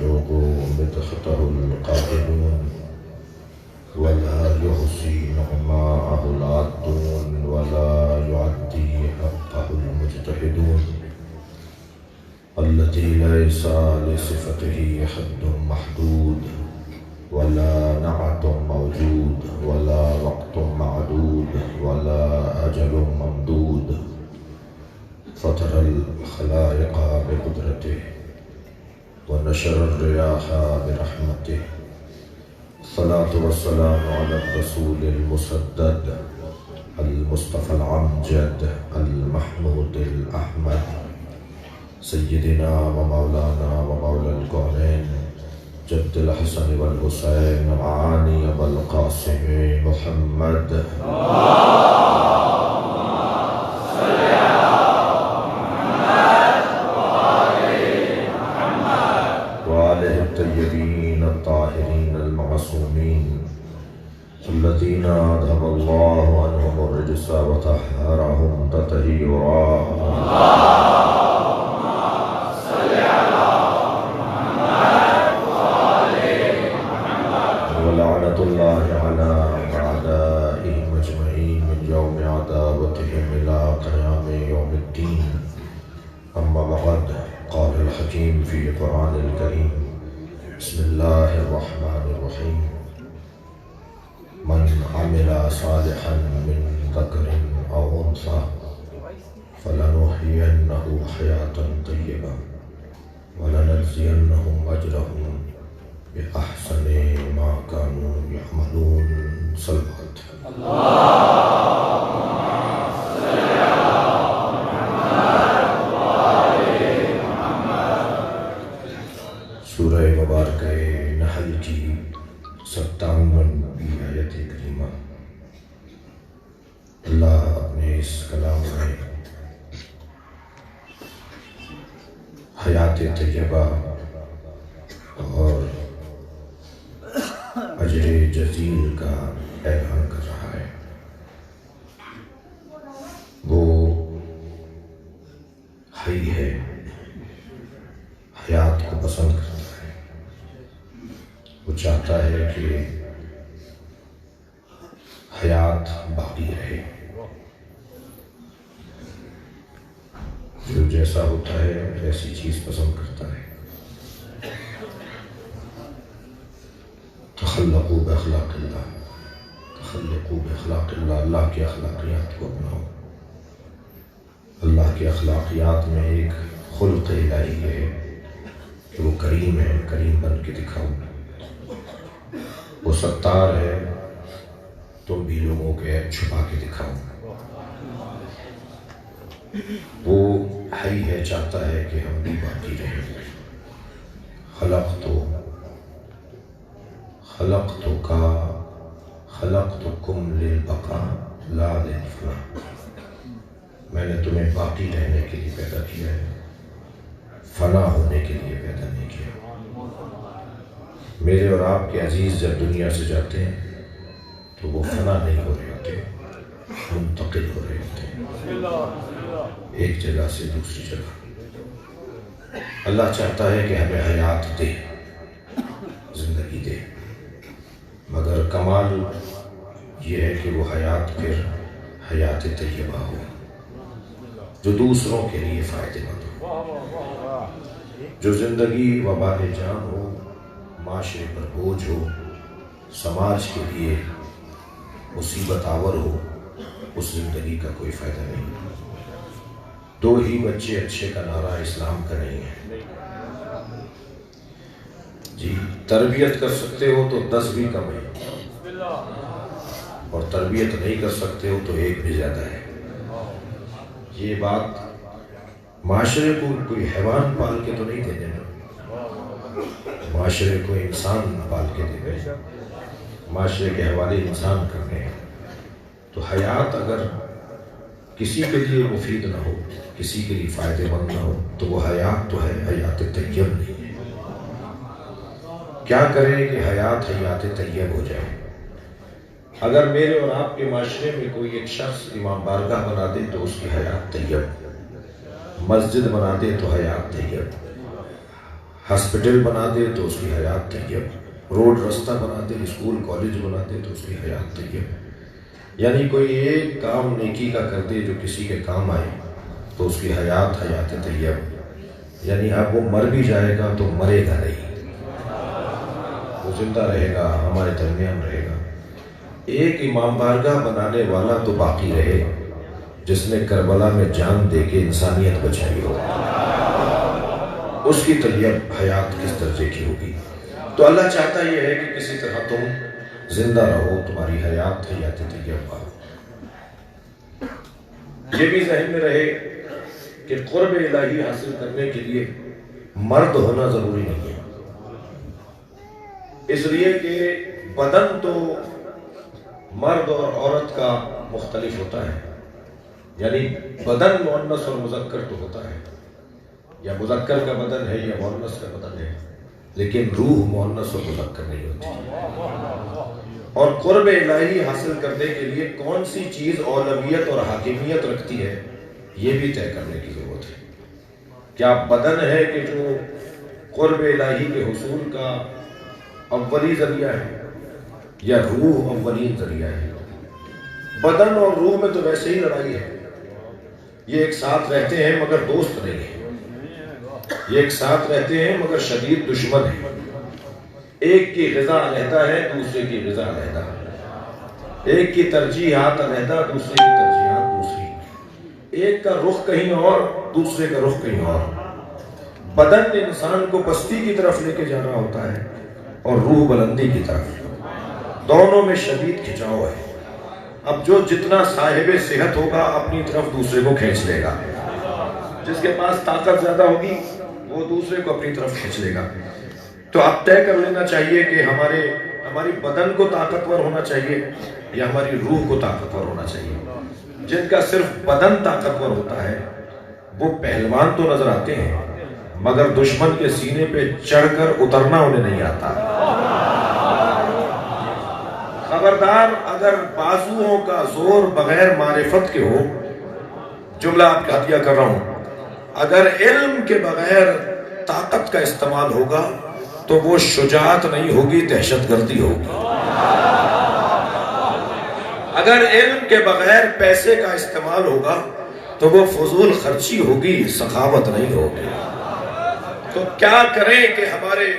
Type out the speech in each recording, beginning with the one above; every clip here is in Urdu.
يبلغ مدحته القائلون ولا يحصي نعماءه العادون ولا يعدي حقه المجتهدون التي ليس لصفته حد محدود ولا نعت موجود ولا وقت معدود ولا أجل ممدود فطر الخلائق بقدرته ونشر الرياح برحمته الصلاة والسلام على الرسول المسدد المصطفى العمجد المحمود الأحمد سيدنا ومولانا ومولى الكونين جد الحسن والحسين معاني أبا القاسم محمد وآله الطيبين الطاهرين المعصومين الذين أذهب الله عنهم الرجس وطهرهم تطهيرا ولعنة الله على أعدائهم أجمعين من يوم عداوتهم إلى قيام يوم الدين أما بعد قال الحكيم في القرآن الكريم بسم الله الرحمن الرحيم من عمل صالحا من ذكر أو أنثى فلنحيينه حياة طيبة ولنجزينهم أجرهم بأحسن ما كانوا يعملون صلوات سورہ مبارکہ نحل کی 57ویں آیت کریمہ اللہ اپنے اس کلام میں حیات طیبہ اور اجر جزیل کا اعلان کر رہا ہے۔ وہ حی ہے، حیات کو پسند کرتا ہے، وہ چاہتا ہے کہ حیات باقی رہے، جو جیسا ہوتا ہے ایسی چیز پسند کرتا ہے۔ تخلقوا باخلاق اللہ، تخلقوا باخلاق اللہ، اللہ کی اخلاقیات کو اپناؤ۔ اللہ کی اخلاقیات میں ایک خلق الہی ہے کہ وہ کریم ہے، کریم بن کے دکھاؤ۔ وہ ستار ہے، تم بھی لوگوں کے عیب چھپا کے دکھاؤ۔ وہ حی ہے، چاہتا ہے کہ ہم بھی باقی رہیں۔ خلقتکم للبقاء لا للفنا، میں نے تمہیں باقی رہنے کے لیے پیدا کیا ہے، فنا ہونے کے لیے پیدا نہیں کیا۔ میرے اور آپ کے عزیز جب دنیا سے جاتے ہیں تو وہ فنا نہیں ہو رہے ہوتے، منتقل ہو رہے ہوتے ہیں ایک جگہ سے دوسری جگہ۔ اللہ چاہتا ہے کہ ہمیں حیات دے، زندگی دے، مگر کمال یہ ہے کہ وہ حیات پھر حیات طیبہ ہو، جو دوسروں کے لیے فائدہ مند ہو، جو زندگی وبال جان ہو، معاشرے پر بوجھ ہو، سماج کے لیے مصیبت آور ہو، اس زندگی کا کوئی فائدہ نہیں۔ 2 ہی بچے اچھے کا نعرہ اسلام کا نہیں ہے جی۔ تربیت کر سکتے ہو تو 10 بھی کم ہے، اور تربیت نہیں کر سکتے ہو تو 1 بھی زیادہ ہے۔ یہ بات معاشرے کو کوئی حیوان پال کے تو نہیں دے دینا، معاشرے کو انسان پال کے دے دے، معاشرے کے حوالے انسان کرنے ہیں۔ تو حیات اگر کسی کے لیے مفید نہ ہو، کسی کے لیے فائدہ مند نہ ہو، تو وہ حیات تو ہے، حیات طیب نہیں ہے۔ کیا کریں کہ حیات حیات طیب ہو جائے؟ اگر میرے اور آپ کے معاشرے میں کوئی ایک شخص امام بارگاہ بنا دے تو اس کی حیات طیب، مسجد بنا دے تو حیات طیب، ہاسپٹل بنا دے تو اس کی حیات طیب، روڈ رستہ بنا دے، اسکول کالج بنا دے تو اس کی حیات طیب، یعنی کوئی ایک کام نیکی کا کر دے جو کسی کے کام آئے تو اس کی حیات طیب، یعنی اب وہ مر بھی جائے گا تو مرے گا نہیں، وہ زندہ رہے گا، ہمارے درمیان رہے گا۔ ایک امام بارگاہ بنانے والا تو باقی رہے جس نے کربلا میں جان دے کے انسانیت بچائی ہو، اس کی طیب حیات کس درجے کی ہوگی۔ تو اللہ چاہتا یہ ہے کہ کسی طرح تم زندہ رہو، تمہاری حیات حیات طیب ہو۔ یہ بھی ذہن میں رہے کہ قرب الہی حاصل کرنے کے لیے مرد ہونا ضروری نہیں ہے، اس لیے کہ بدن تو مرد اور عورت کا مختلف ہوتا ہے، یعنی بدن مؤنث اور مذکر تو ہوتا ہے، یا مذکر کا بدن ہے یا مؤنث کا بدن ہے، لیکن روح مؤنث اور مذکر نہیں ہوتی۔ اور قرب الہی حاصل کرنے کے لیے کون سی چیز اولویت اور حاکمیت رکھتی ہے یہ بھی طے کرنے کی ضرورت ہے۔ کیا بدن ہے کہ جو قرب الہی کے حصول کا اولی ذریعہ ہے، یا روح اولین ذریعہ ہے؟ بدن اور روح میں تو ویسے ہی لڑائی ہے، یہ ایک ساتھ رہتے ہیں مگر دوست نہیں ہیں، یہ ایک ساتھ رہتے ہیں مگر شدید دشمن ہیں، ایک کی غذا علیحدہ ہے دوسرے کی غذا علیحدہ، ایک کی ترجیحات علیحدہ دوسرے کی ترجیحات دوسری، ایک کا رخ کہیں اور دوسرے کا رخ کہیں اور۔ بدن انسان کو پستی کی طرف لے کے جانا ہوتا ہے اور روح بلندی کی طرف، دونوں میں شدید کھچاؤ ہے۔ اب جو جتنا صاحب صحت ہوگا اپنی طرف دوسرے کو کھینچ لے گا، جس کے پاس طاقت زیادہ ہوگی وہ دوسرے کو اپنی طرف کھینچ لے گا۔ تو اب طے کر لینا چاہیے کہ ہماری بدن کو طاقتور ہونا چاہیے یا ہماری روح کو طاقتور ہونا چاہیے۔ جن کا صرف بدن طاقتور ہوتا ہے وہ پہلوان تو نظر آتے ہیں مگر دشمن کے سینے پہ چڑھ کر اترنا انہیں نہیں آتا۔ خبردار اگر بازوؤں کا زور بغیر معرفت کے ہو، جملہ آپ کا عطیہ کر رہا ہوں، اگر علم کے بغیر طاقت کا استعمال ہوگا تو وہ شجاعت نہیں ہوگی، دہشت گردی ہوگی۔ اگر علم کے بغیر پیسے کا استعمال ہوگا تو وہ فضول خرچی ہوگی، سخاوت نہیں ہوگی۔ تو کیا کریں کہ ہمارے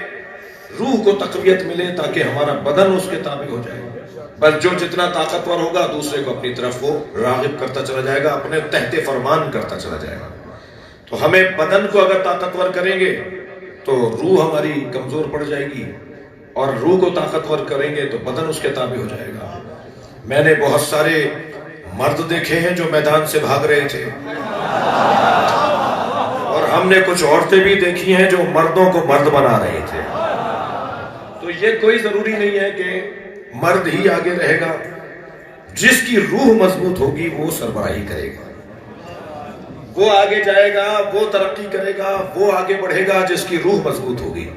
روح کو تقویت ملے تاکہ ہمارا بدن اس کے تابع ہو جائے؟ بس جو جتنا طاقتور ہوگا دوسرے کو اپنی طرف وہ راغب کرتا چلا جائے گا، اپنے تحت فرمان کرتا چلا جائے گا۔ تو ہمیں بدن کو اگر طاقتور کریں گے تو روح ہماری کمزور پڑ جائے گی، اور روح کو طاقتور کریں گے تو بدن اس کے تابع ہو جائے گا۔ میں نے بہت سارے مرد دیکھے ہیں جو میدان سے بھاگ رہے تھے، اور ہم نے کچھ عورتیں بھی دیکھی ہیں جو مردوں کو مرد بنا رہے تھے۔ تو یہ کوئی ضروری نہیں ہے کہ مرد ہی آگے رہے گا، جس کی روح مضبوط ہوگی وہ سربراہی کرے گا، وہ آگے جائے گا، وہ ترقی کرے گا، وہ آگے بڑھے گا جس کی روح مضبوط ہوگی۔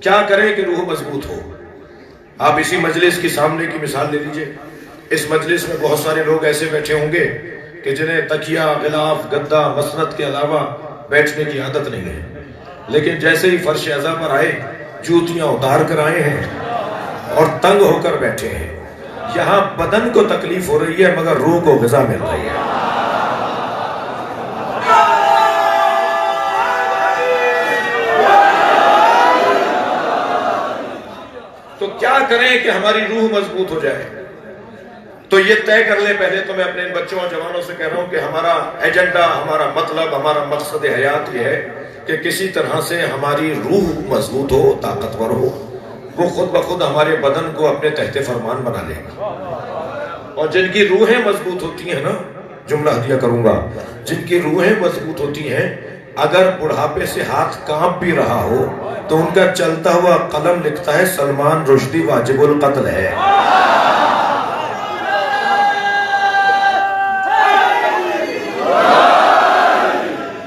کیا کریں کہ روح مضبوط ہو؟ آپ اسی مجلس کی سامنے کی مثال لے لیجئے۔ اس مجلس میں بہت سارے لوگ ایسے بیٹھے ہوں گے کہ جنہیں تکیہ، غلاف، گدا، مسند کے علاوہ بیٹھنے کی عادت نہیں ہے، لیکن جیسے ہی فرش اعضاء پر آئے جوتیاں اتار کر آئے ہیں اور تنگ ہو کر بیٹھے ہیں۔ یہاں بدن کو تکلیف ہو رہی ہے مگر روح کو غذا مل رہی ہے۔ تو کیا کریں کہ ہماری روح مضبوط ہو جائے؟ تو یہ طے کر لیں پہلے تو میں اپنے ان بچوں اور جوانوں سے کہہ رہا ہوں کہ ہمارا ایجنڈا، ہمارا مطلب، ہمارا مقصد حیات یہ ہے کہ کسی طرح سے ہماری روح مضبوط ہو، طاقتور ہو، وہ خود بخود ہمارے بدن کو اپنے تحت فرمان بنا لے گا۔ اور جن کی روحیں مضبوط ہوتی ہیں نا، جملہ ہدیہ کروں گا، جن کی روحیں مضبوط ہوتی ہیں، اگر بڑھاپے سے ہاتھ کانپ بھی رہا ہو تو ان کا چلتا ہوا قلم لکھتا ہے سلمان رشدی واجب القتل ہے۔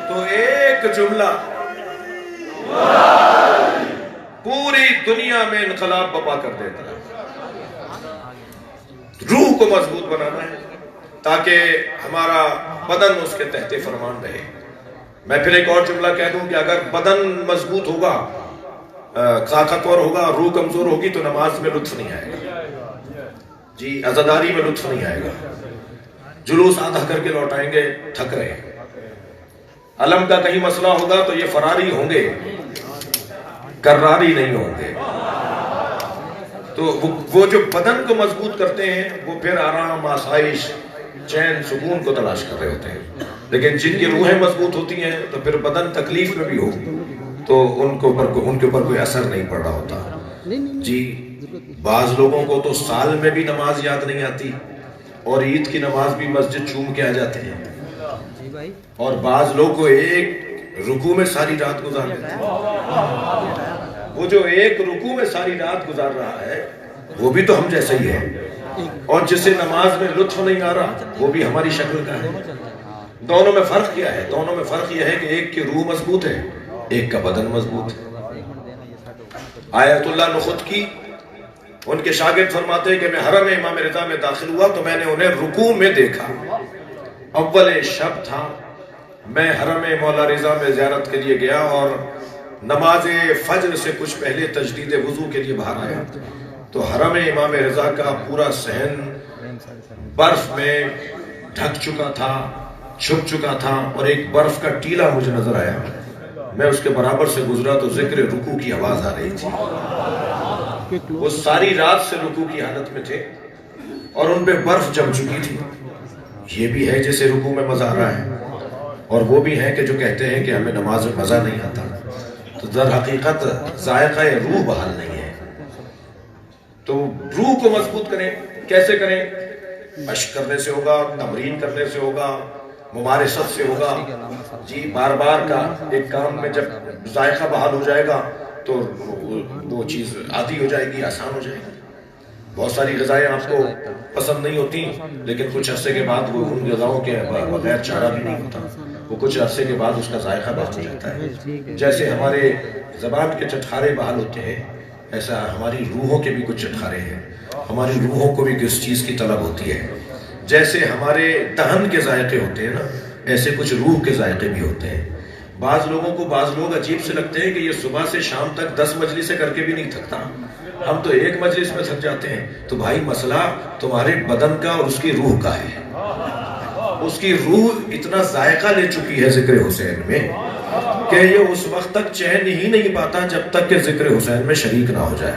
تو ایک جملہ پوری دنیا میں انقلاب بپا کر دیتا ہے۔ روح کو مضبوط بنانا ہے تاکہ ہمارا بدن اس کے تحت فرمان رہے۔ میں پھر ایک اور جملہ کہہ دوں کہ اگر بدن مضبوط ہوگا طاقتور ہوگا، روح کمزور ہوگی تو نماز میں لطف نہیں آئے گا، جی عزاداری میں لطف نہیں آئے گا، جلوس آدھا کر کے لوٹائیں گے، تھک رہے ہیں۔ علم کا کہیں مسئلہ ہوگا تو یہ فراری ہوں گے، کراری نہیں ہوں گے۔ تو وہ جو بدن کو مضبوط کرتے ہیں وہ پھر آرام، آسائش، چین، سکون کو تلاش کر رہے ہوتے ہیں، لیکن جن کی روحیں مضبوط ہوتی ہیں تو پھر بدن تکلیف میں بھی ہو تو ان کے اوپر کوئی اثر نہیں پڑ رہا ہوتا۔ جی بعض لوگوں کو تو سال میں بھی نماز یاد نہیں آتی اور عید کی نماز بھی مسجد چوم کے آ جاتے ہیں، اور بعض لوگ کو ایک رکوع میں ساری رات گزار دیتے ہیں۔ وہ جو ایک رکوع میں ساری رات گزار رہا ہے وہ بھی تو ہم جیسا ہی ہے، اور جسے نماز میں لطف نہیں آ رہا وہ بھی ہماری شکل کا ہے۔ دونوں میں فرق کیا ہے؟ دونوں میں فرق یہ ہے کہ ایک کی روح مضبوط ہے، ایک کا بدن مضبوط ہے۔ آیت اللہ نخود کی ان کے شاگرد فرماتے ہیں کہ میں حرم امام رضا میں داخل ہوا تو میں نے انہیں رکوع میں دیکھا، اول شب تھا، میں حرم مولا رضا میں زیارت کے لیے گیا اور نماز فجر سے کچھ پہلے تجدید وضو کے لیے باہر آیا تو حرم امام رضا کا پورا صحن برف میں ڈھک چکا تھا، چھپ چکا تھا، اور ایک برف کا ٹیلا مجھے نظر آیا، میں اس کے برابر سے گزرا تو ذکر رکوع کی آواز آ رہی تھی۔ وہ ساری رات سے رکوع کی حالت میں تھے اور ان پہ برف جم چکی تھی۔ یہ بھی ہے جیسے رکوع میں مزہ آ رہا ہے، اور وہ بھی ہیں کہ جو کہتے ہیں کہ ہمیں نماز میں مزہ نہیں آتا، تو در حقیقت ذائقہ روح بحال نہیں ہے۔ تو روح کو مضبوط کریں، کیسے کریں؟ مشق کرنے سے ہوگا، تمرین کرنے سے ہوگا، ممارست سے ہوگا، جی بار بار کا ایک کام میں جب ذائقہ بحال ہو جائے گا تو وہ چیز عادی ہو جائے گی، آسان ہو جائے گی۔ بہت ساری غذائیں آپ کو پسند نہیں ہوتی لیکن کچھ عرصے کے بعد وہ ان غذاؤں کے بغیر چارہ بھی نہیں ہوتا، وہ کچھ عرصے کے بعد اس کا ذائقہ بحال ہو جاتا ہے۔ جیسے ہمارے زبان کے چٹخارے بحال ہوتے ہیں، ایسا ہماری روحوں کے بھی کچھ چٹخارے ہیں، ہماری روحوں کو بھی کس چیز کی طلب ہوتی ہے۔ جیسے ہمارے دہن کے ذائقے ہوتے ہیں نا، ایسے کچھ روح کے ذائقے بھی ہوتے ہیں۔ بعض لوگوں کو بعض لوگ عجیب سے لگتے ہیں کہ یہ صبح سے شام تک 10 مجلسیں کر کے بھی نہیں تھکتا، ہم تو ایک مجلس میں تھک جاتے ہیں۔ تو بھائی مسئلہ تمہارے بدن کا اور اس کی روح کا ہے۔ اس کی روح اتنا ذائقہ لے چکی ہے ذکر حسین میں کہ یہ اس وقت تک چین ہی نہیں پاتا جب تک کہ ذکر حسین میں شریک نہ ہو جائے۔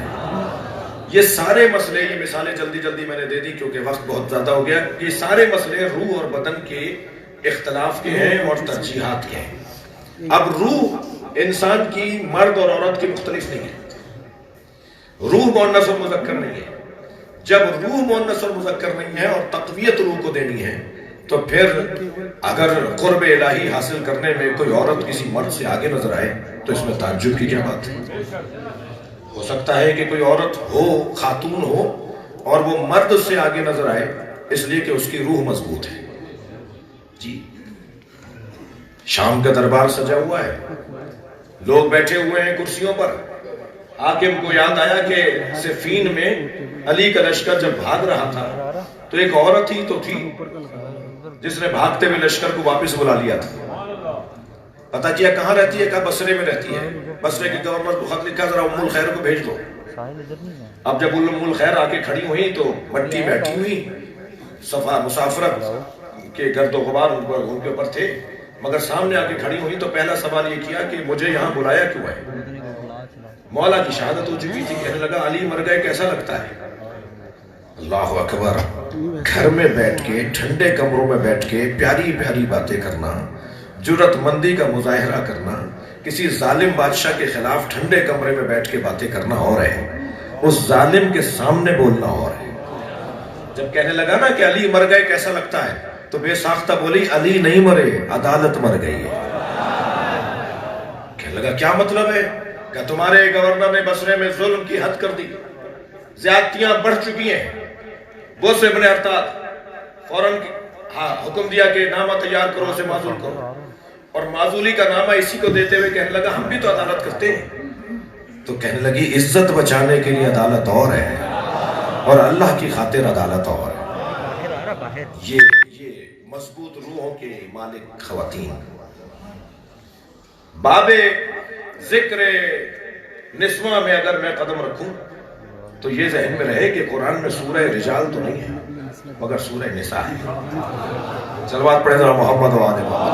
یہ سارے مسئلے، یہ مثالیں جلدی جلدی میں نے دے دی کیونکہ وقت بہت زیادہ ہو گیا، یہ سارے مسئلے روح اور بدن کے اختلاف کے ہیں اور ترجیحات کے ہیں۔ اب روح انسان کی مرد اور عورت کی مختلف نہیں ہے، روح مؤنث اور مذکر نہیں ہے۔ جب روح مؤنث اور مذکر نہیں ہے اور تقویت روح کو دینی ہے تو پھر اگر قرب الہی حاصل کرنے میں کوئی عورت کسی مرد سے آگے نظر آئے تو اس میں تعجب کی کیا بات ہے؟ ہو سکتا ہے کہ کوئی عورت ہو، خاتون ہو، اور وہ مرد سے آگے نظر آئے اس لیے کہ اس کی روح مضبوط ہے۔ جی شام کا دربار سجا ہوا ہے، لوگ بیٹھے ہوئے ہیں کرسیوں پر، حاکم کو یاد آیا کہ صفین میں علی کا لشکر جب بھاگ رہا تھا تو ایک عورت ہی تو تھی جس نے بھاگتے ہوئے لشکر کو واپس بلا لیا تھا۔ پتہ کیا کہاں رہتی ہے؟ کہا بصرے میں رہتی ہے۔ بصرے کے گورنر کو خط لکھا ذرا ام الخیر کو بھیج دو۔ اب جب ام الخیر آ کے کھڑی ہوئی تو مٹی بیٹھی ہوئی، صفا مسافرت کے گرد و غبار ان کے اوپر تھے، مگر سامنے آ کے کھڑی ہوئی تو پہلا سوال یہ کیا کہ مجھے یہاں بلایا کیوں ہے؟ مولا کی شہادت ہو چکی تھی، کہنے لگا علی مر گئے کیسا لگتا ہے؟ اللہ اکبر! گھر میں بیٹھ کے، ٹھنڈے کمروں میں بیٹھ کے پیاری پیاری باتیں کرنا، جرات مندی کا مظاہرہ کرنا، کسی ظالم بادشاہ کے خلاف ٹھنڈے کمرے میں بیٹھ کے باتیں کرنا اور ہے، اس ظالم کے سامنے بولنا اور ہے۔ جب کہنے لگا نا کہ علی مر گئے کیسا لگتا ہے تو بے ساختہ بولی علی نہیں مرے، عدالت مر گئی ہے۔ کہنے لگا کیا مطلب ہے؟ کہ تمہارے گورنر نے بصرے میں ظلم کی حد کر دی، زیادتیاں بڑھ چکی ہیں۔ بوس ابن ارتاد فوراً حکم دیا کہ نامہ تیار کرو، اسے معزول کرو، اور معزولی کا نامہ اسی کو دیتے ہوئے کہنے لگا ہم بھی تو عدالت کرتے ہیں۔ تو کہنے لگی عزت بچانے کے لیے عدالت اور ہے اور اللہ کی خاطر عدالت اور ہے۔ یہ مضبوط روحوں کے مالک خواتین۔ باب ذکر نسواں میں اگر میں قدم رکھوں تو یہ ذہن میں رہے کہ قرآن میں سورہ رجال تو نہیں ہے مگر سورہ نساء ہے. صلوات پڑھیں ذرا محمد و آل محمد.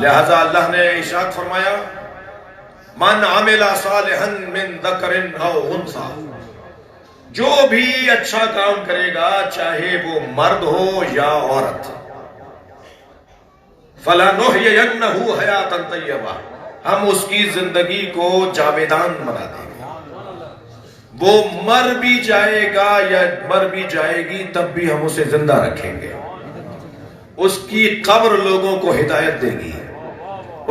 لہذا اللہ نے ارشاد فرمایا من عمل صالحا من ذکر او انثى، جو بھی اچھا کام کرے گا چاہے وہ مرد ہو یا عورت، فَلَنُحْيِيَنَّهُ حَيَاةً طَيِّبَةً، ہم اس کی زندگی کو جاویدان بنا دیں گے. وہ مر بھی جائے گا یا مر بھی جائے گی تب بھی ہم اسے زندہ رکھیں گے. اس کی قبر لوگوں کو ہدایت دے گی،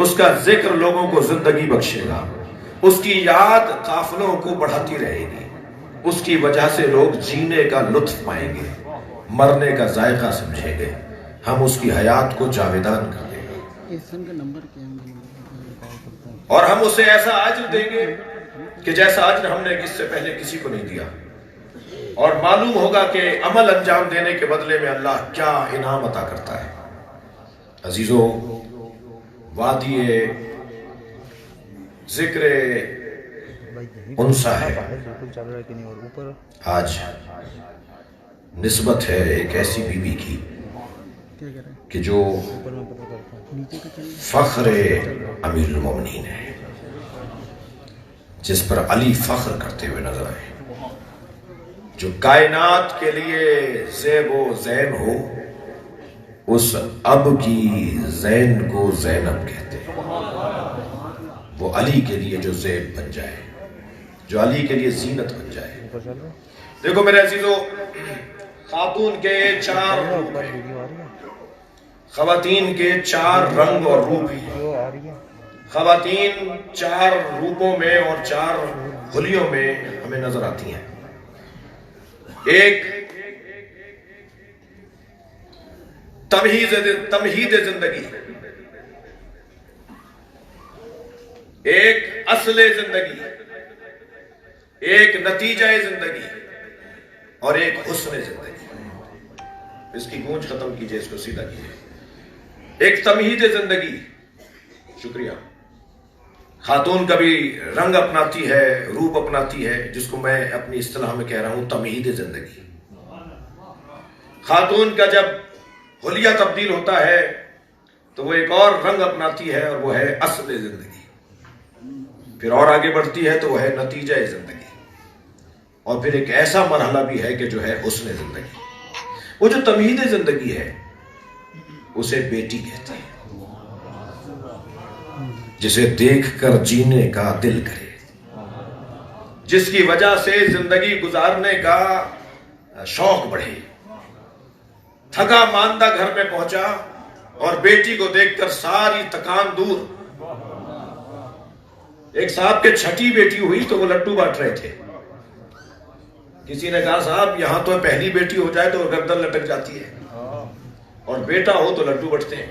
اس کا ذکر لوگوں کو زندگی بخشے گا، اس کی یاد قافلوں کو بڑھاتی رہے گی. اس کی وجہ سے لوگ جینے کا لطف پائیں گے، مرنے کا ذائقہ سمجھیں گے. ہم اس کی حیات کو جاویدان کر دیں گے اور ہم اسے ایسا اجر دیں گے کہ جیسا اجر ہم نے اس سے پہلے کسی کو نہیں دیا. اور معلوم ہوگا کہ عمل انجام دینے کے بدلے میں اللہ کیا انعام عطا کرتا ہے. عزیزو، وادی ذکر انسا ہے. آج نسبت ہے ایک ایسی بیوی کی کہ جو فخر امیر المومنین ہے، جس پر علی فخر کرتے ہوئے نظر آئے، جو کائنات کے لیے زیب و زین ہو. اس اب کی زین کو زینب کہتے ہیں. وہ علی کے لیے جو زیب بن جائے، جو علی کے لیے زینت بن جائے. دیکھو میرے عزیزو، خاتون کے 4 روپ ہیں، خواتین کے 4 رنگ اور روپ ہیں. خواتین 4 روپوں میں اور 4 حلیوں میں ہمیں نظر آتی ہیں. ایک تمہید زندگی، ایک اصل زندگی، ایک نتیجہ زندگی اور ایک حسن زندگی. اس کی گونج ختم کیجئے، اس کو سیدھا کیجئے. ایک تمہید زندگی. شکریہ. خاتون کبھی رنگ اپناتی ہے، روپ اپناتی ہے، جس کو میں اپنی اصطلاح میں کہہ رہا ہوں تمہید زندگی. خاتون کا جب حلیہ تبدیل ہوتا ہے تو وہ ایک اور رنگ اپناتی ہے اور وہ ہے اصل زندگی. پھر اور آگے بڑھتی ہے تو وہ ہے نتیجہ زندگی. اور پھر ایک ایسا مرحلہ بھی ہے کہ جو ہے حسن زندگی. وہ جو تمہید زندگی ہے اسے بیٹی کہتے ہیں، جسے دیکھ کر جینے کا دل کرے، جس کی وجہ سے زندگی گزارنے کا شوق بڑھے. تھکا ماندہ گھر میں پہنچا اور بیٹی کو دیکھ کر ساری تکان دور. ایک صاحب کے 6ٹھی بیٹی ہوئی تو وہ لڈو بانٹ رہے تھے. کسی نے کہا صاحب یہاں تو پہلی بیٹی ہو جائے تو گردن لٹک جاتی ہے اور بیٹا ہو تو لڈو بٹتے ہیں.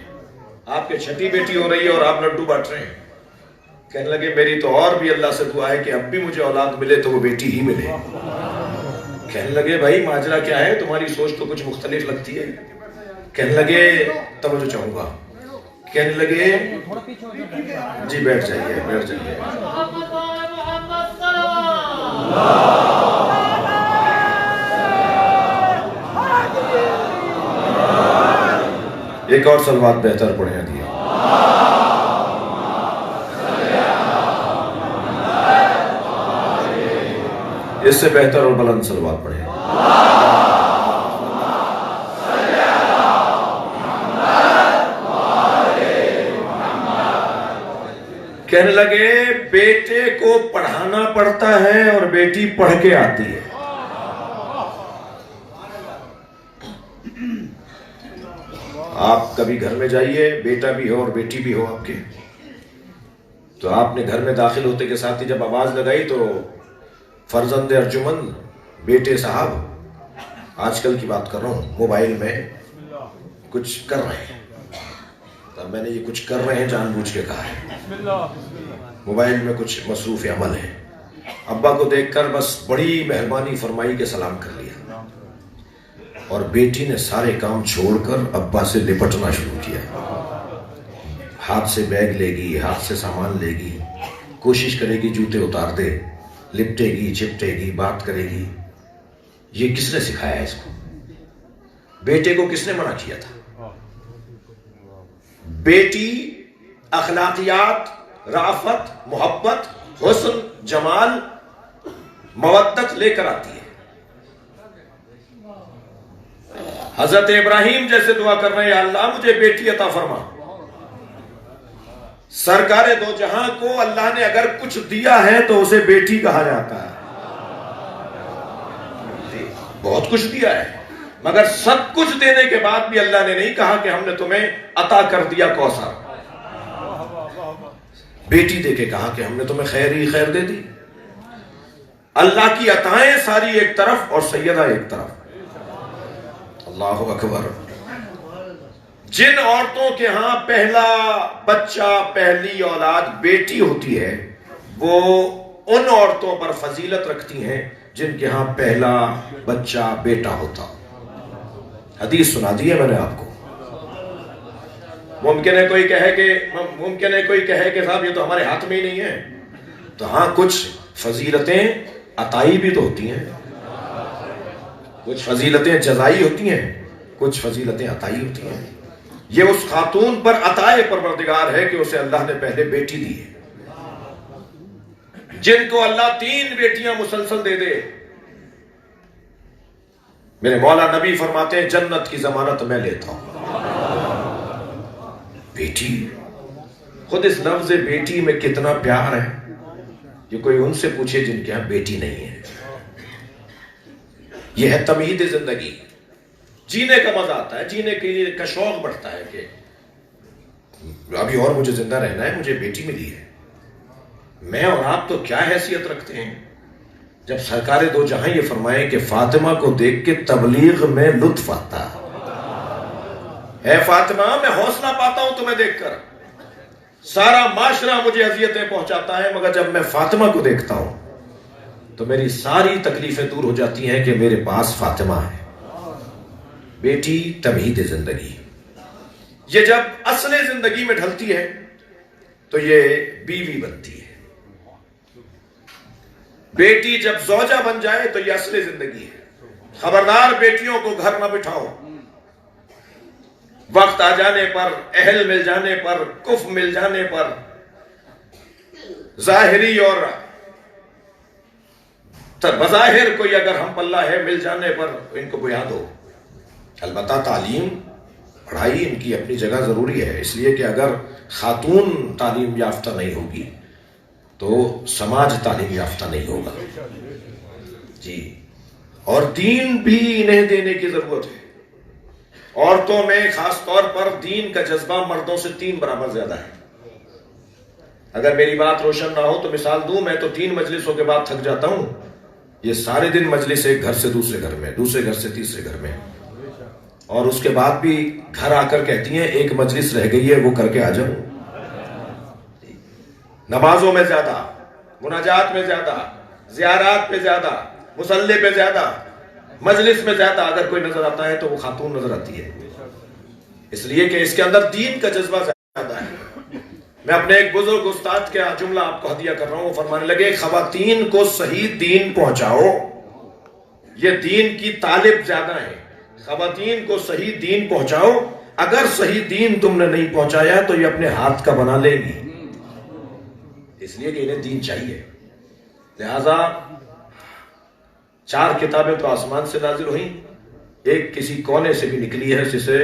آپ کے 6ٹھی بیٹی ہو رہی ہے اور آپ لڈو بانٹ رہے ہیں. کہنے لگے میری تو اور بھی اللہ سے دعا ہے کہ اب بھی مجھے اولاد ملے تو وہ بیٹی ہی ملے. کہنے لگے بھائی ماجرا کیا ہے، تمہاری سوچ تو کچھ مختلف لگتی ہے. کہنے لگے توجہ چاہوں گا. کہنے لگے جی بیٹھ جائیے بیٹھ جائیے. ایک اور صلوات بہتر پڑھیں دیا. اس سے بہتر اور بلند صلوات پڑھیں. کہنے لگے بیٹے کو پڑھانا پڑتا ہے اور بیٹی پڑھ کے آتی ہے. آپ کبھی گھر میں جائیے، بیٹا بھی ہو اور بیٹی بھی ہو آپ کے، تو آپ نے گھر میں داخل ہوتے کے ساتھ ہی جب آواز لگائی تو فرزند ارجمند بیٹے صاحب، آج کل کی بات کر رہا ہوں، موبائل میں کچھ کر رہے ہیں. تب میں نے یہ کچھ کر رہے ہیں جان بوجھ کے کہا ہے. موبائل میں کچھ مصروف عمل ہے. ابا کو دیکھ کر بس بڑی مہربانی فرمائی کے سلام کر لیا. اور بیٹی نے سارے کام چھوڑ کر ابا سے لپٹنا شروع کیا. ہاتھ سے بیگ لے گی، ہاتھ سے سامان لے گی، کوشش کرے گی جوتے اتار دے، لپٹے گی، چپٹے گی، بات کرے گی. یہ کس نے سکھایا اس کو؟ بیٹے کو کس نے منع کیا تھا؟ بیٹی اخلاقیات، رافت، محبت، حسن، جمال، مودت لے کر آتی ہے. حضرت ابراہیم جیسے دعا کر رہے ہیں، یا اللہ مجھے بیٹی عطا فرما. سرکار دو جہاں کو اللہ نے اگر کچھ دیا ہے تو اسے بیٹی کہا جاتا ہے. بہت کچھ دیا ہے، مگر سب کچھ دینے کے بعد بھی اللہ نے نہیں کہا کہ ہم نے تمہیں عطا کر دیا کوثر. بیٹی دے کے کہا کہ ہم نے تمہیں خیر ہی خیر دے دی. اللہ کی عطائیں ساری ایک طرف اور سیدہ ایک طرف. اللہ اکبر. جن عورتوں کے ہاں پہلا بچہ، پہلی اولاد بیٹی ہوتی ہے، وہ ان عورتوں پر فضیلت رکھتی ہیں جن کے ہاں پہلا بچہ بیٹا ہوتا. حدیث سنا دی ہے میں نے آپ کو. ممکن ہے کوئی کہے کہ صاحب یہ تو ہمارے ہاتھ میں ہی نہیں ہے. تو ہاں کچھ فضیلتیں عطائی بھی تو ہوتی ہیں، کچھ فضیلتیں جزائی ہوتی ہیں، کچھ فضیلتیں عطائی ہوتی ہیں. یہ اس خاتون پر عطائے پروردگار ہے کہ اسے اللہ نے پہلے بیٹی دی ہے. جن کو اللہ 3 بیٹیاں مسلسل دے دے، میرے مولا نبی فرماتے ہیں جنت کی ضمانت میں لیتا ہوں. بیٹی، خود اس لفظ بیٹی میں کتنا پیار ہے. یہ کوئی ان سے پوچھے جن کے یہاں بیٹی نہیں ہے. یہ ہے تمہید زندگی. جینے کا مزہ آتا ہے، جینے کے لیے کا شوق بڑھتا ہے کہ ابھی اور مجھے زندہ رہنا ہے، مجھے بیٹی ملی ہے. میں اور آپ تو کیا حیثیت رکھتے ہیں جب سرکار دو جہاں یہ فرمائیں کہ فاطمہ کو دیکھ کے تبلیغ میں لطف آتا ہے. فاطمہ، میں حوصلہ پاتا ہوں تمہیں دیکھ کر. سارا معاشرہ مجھے اذیتیں پہنچاتا ہے، مگر جب میں فاطمہ کو دیکھتا ہوں تو میری ساری تکلیفیں دور ہو جاتی ہیں کہ میرے پاس فاطمہ ہے. بیٹی تمہید زندگی. یہ جب اصل زندگی میں ڈھلتی ہے تو یہ بیوی بنتی ہے. بیٹی جب زوجہ بن جائے تو یہ اصل زندگی ہے. خبردار بیٹیوں کو گھر نہ بٹھاؤ. وقت آ جانے پر، اہل مل جانے پر، کف مل جانے پر، ظاہری اور بظاہر کوئی اگر ہم پلہ ہے مل جانے پر ان کو بیا دو. البتہ تعلیم، پڑھائی ان کی اپنی جگہ ضروری ہے، اس لیے کہ اگر خاتون تعلیم یافتہ نہیں ہوگی تو سماج تعلیم یافتہ نہیں ہوگا. جی، اور دین بھی انہیں دینے کی ضرورت ہے. عورتوں میں خاص طور پر دین کا جذبہ مردوں سے 3 برابر زیادہ ہے. اگر میری بات روشن نہ ہو تو مثال دوں، میں تو 3 مجلسوں کے بعد تھک جاتا ہوں. یہ سارے دن مجلس ایک گھر سے دوسرے گھر میں، دوسرے گھر سے تیسرے گھر میں، اور اس کے بعد بھی گھر آ کر کہتی ہیں ایک مجلس رہ گئی ہے وہ کر کے آ جاؤں. نمازوں میں زیادہ، مناجات میں زیادہ، زیارات پہ زیادہ، مصلی پہ زیادہ، مجلس میں زیادہ. اگر کوئی نظر آتا ہے تو وہ خاتون نظر آتی ہے، اس لیے کہ اس کے اندر دین کا جذبہ زیادہ ہے. میں اپنے ایک بزرگ استاد کا جملہ آپ کو ہدیہ کر رہا ہوں. وہ فرمانے لگے خواتین کو صحیح دین پہنچاؤ، یہ دین کی طالب زیادہ ہے. خواتین کو صحیح دین پہنچاؤ، اگر صحیح دین تم نے نہیں پہنچایا تو یہ اپنے ہاتھ کا بنا لیں گی، اس لیے کہ انہیں دین چاہیے. لہذا 4 کتابیں تو آسمان سے نازل ہوئیں، ایک کسی کونے سے بھی نکلی ہے جسے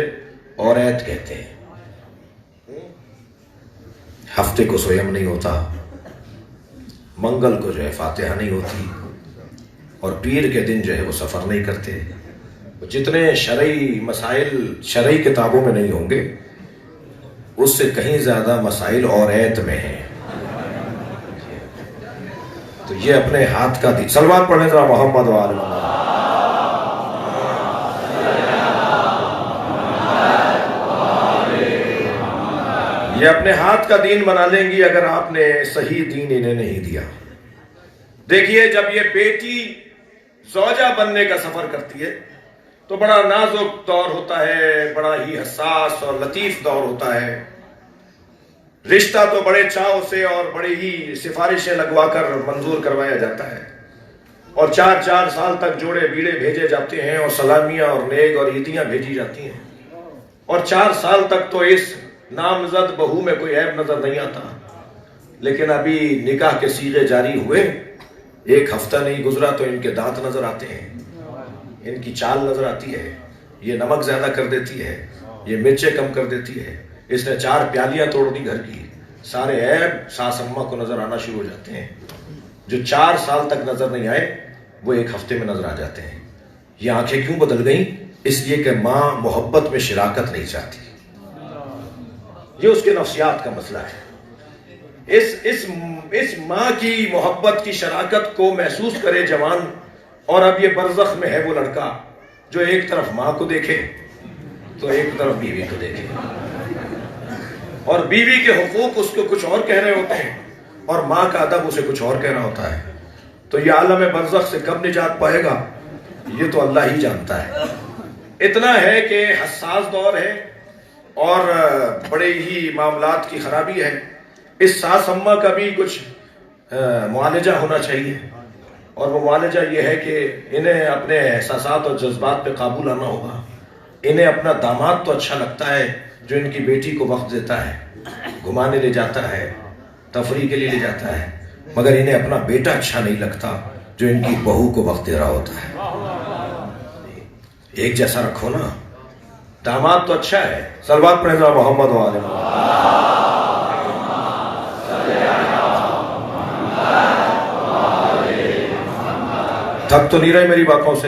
اورایت کہتے ہیں. ہفتے کو سویم نہیں ہوتا، منگل کو جو ہے فاتحہ نہیں ہوتی، اور پیر کے دن جو ہے وہ سفر نہیں کرتے. جتنے شرعی مسائل شرعی کتابوں میں نہیں ہوں گے، اس سے کہیں زیادہ مسائل اورایت میں ہیں. تو یہ اپنے ہاتھ کا دین. صلوات پڑھیں ذرا محمد و آل محمد. یہ اپنے ہاتھ کا دین بنا لیں گی اگر آپ نے صحیح دین انہیں نہیں دیا. دیکھیے، جب یہ بیٹی زوجہ بننے کا سفر کرتی ہے تو بڑا نازک دور ہوتا ہے، بڑا ہی حساس اور لطیف دور ہوتا ہے. رشتہ تو بڑے چاؤ سے اور بڑے ہی سفارشیں لگوا کر منظور کروایا جاتا ہے، اور 4 سال تک جوڑے بیڑے بھیجے جاتے ہیں، اور سلامیاں اور نیک اور عیدیاں بھیجی جاتی ہیں، اور 4 سال تک تو اس نامزد بہو میں کوئی عیب نظر نہیں آتا. لیکن ابھی نکاح کے صیغے جاری ہوئے، 1 ہفتہ نہیں گزرا تو ان کے دانت نظر آتے ہیں، ان کی چال نظر آتی ہے، یہ نمک زیادہ کر دیتی ہے، یہ مرچیں کم کر دیتی ہے، اس نے 4 پیالیاں توڑ دی گھر کی. سارے عیب ساس اماں کو نظر آنا شروع ہو جاتے ہیں. جو 4 سال تک نظر نہیں آئے وہ 1 ہفتے میں نظر آ جاتے ہیں. یہ آنکھیں کیوں بدل گئیں؟ اس لیے کہ ماں محبت میں شراکت نہیں چاہتی. یہ اس کے نفسیات کا مسئلہ ہے. اس ماں کی محبت کی شراکت کو محسوس کرے جوان، اور اب یہ برزخ میں ہے وہ لڑکا جو ایک طرف ماں کو دیکھے تو ایک طرف بیوی کو دیکھے، اور بیوی کے حقوق اس کو کچھ اور کہہ رہے ہوتے ہیں اور ماں کا ادب اسے کچھ اور کہہ رہا ہوتا ہے. تو یہ عالم برزخ سے کب نجات پائے گا یہ تو اللہ ہی جانتا ہے. اتنا ہے کہ حساس دور ہے اور بڑے ہی معاملات کی خرابی ہے. اس ساس اماں کا بھی کچھ معالجہ ہونا چاہیے، اور وہ معالجہ یہ ہے کہ انہیں اپنے احساسات اور جذبات پہ قابو لانا ہوگا. انہیں اپنا داماد تو اچھا لگتا ہے جو ان کی بیٹی کو وقت دیتا ہے، گھمانے لے جاتا ہے، تفریح کے لیے لے جاتا ہے، مگر انہیں اپنا بیٹا اچھا نہیں لگتا جو ان کی بہو کو وقت دے رہا ہوتا ہے. ایک جیسا رکھو نا. داماد تو اچھا ہے. صلوات پڑھیں ذرا محمد و آل محمد. تھک تو نہیں رہے میری باتوں سے؟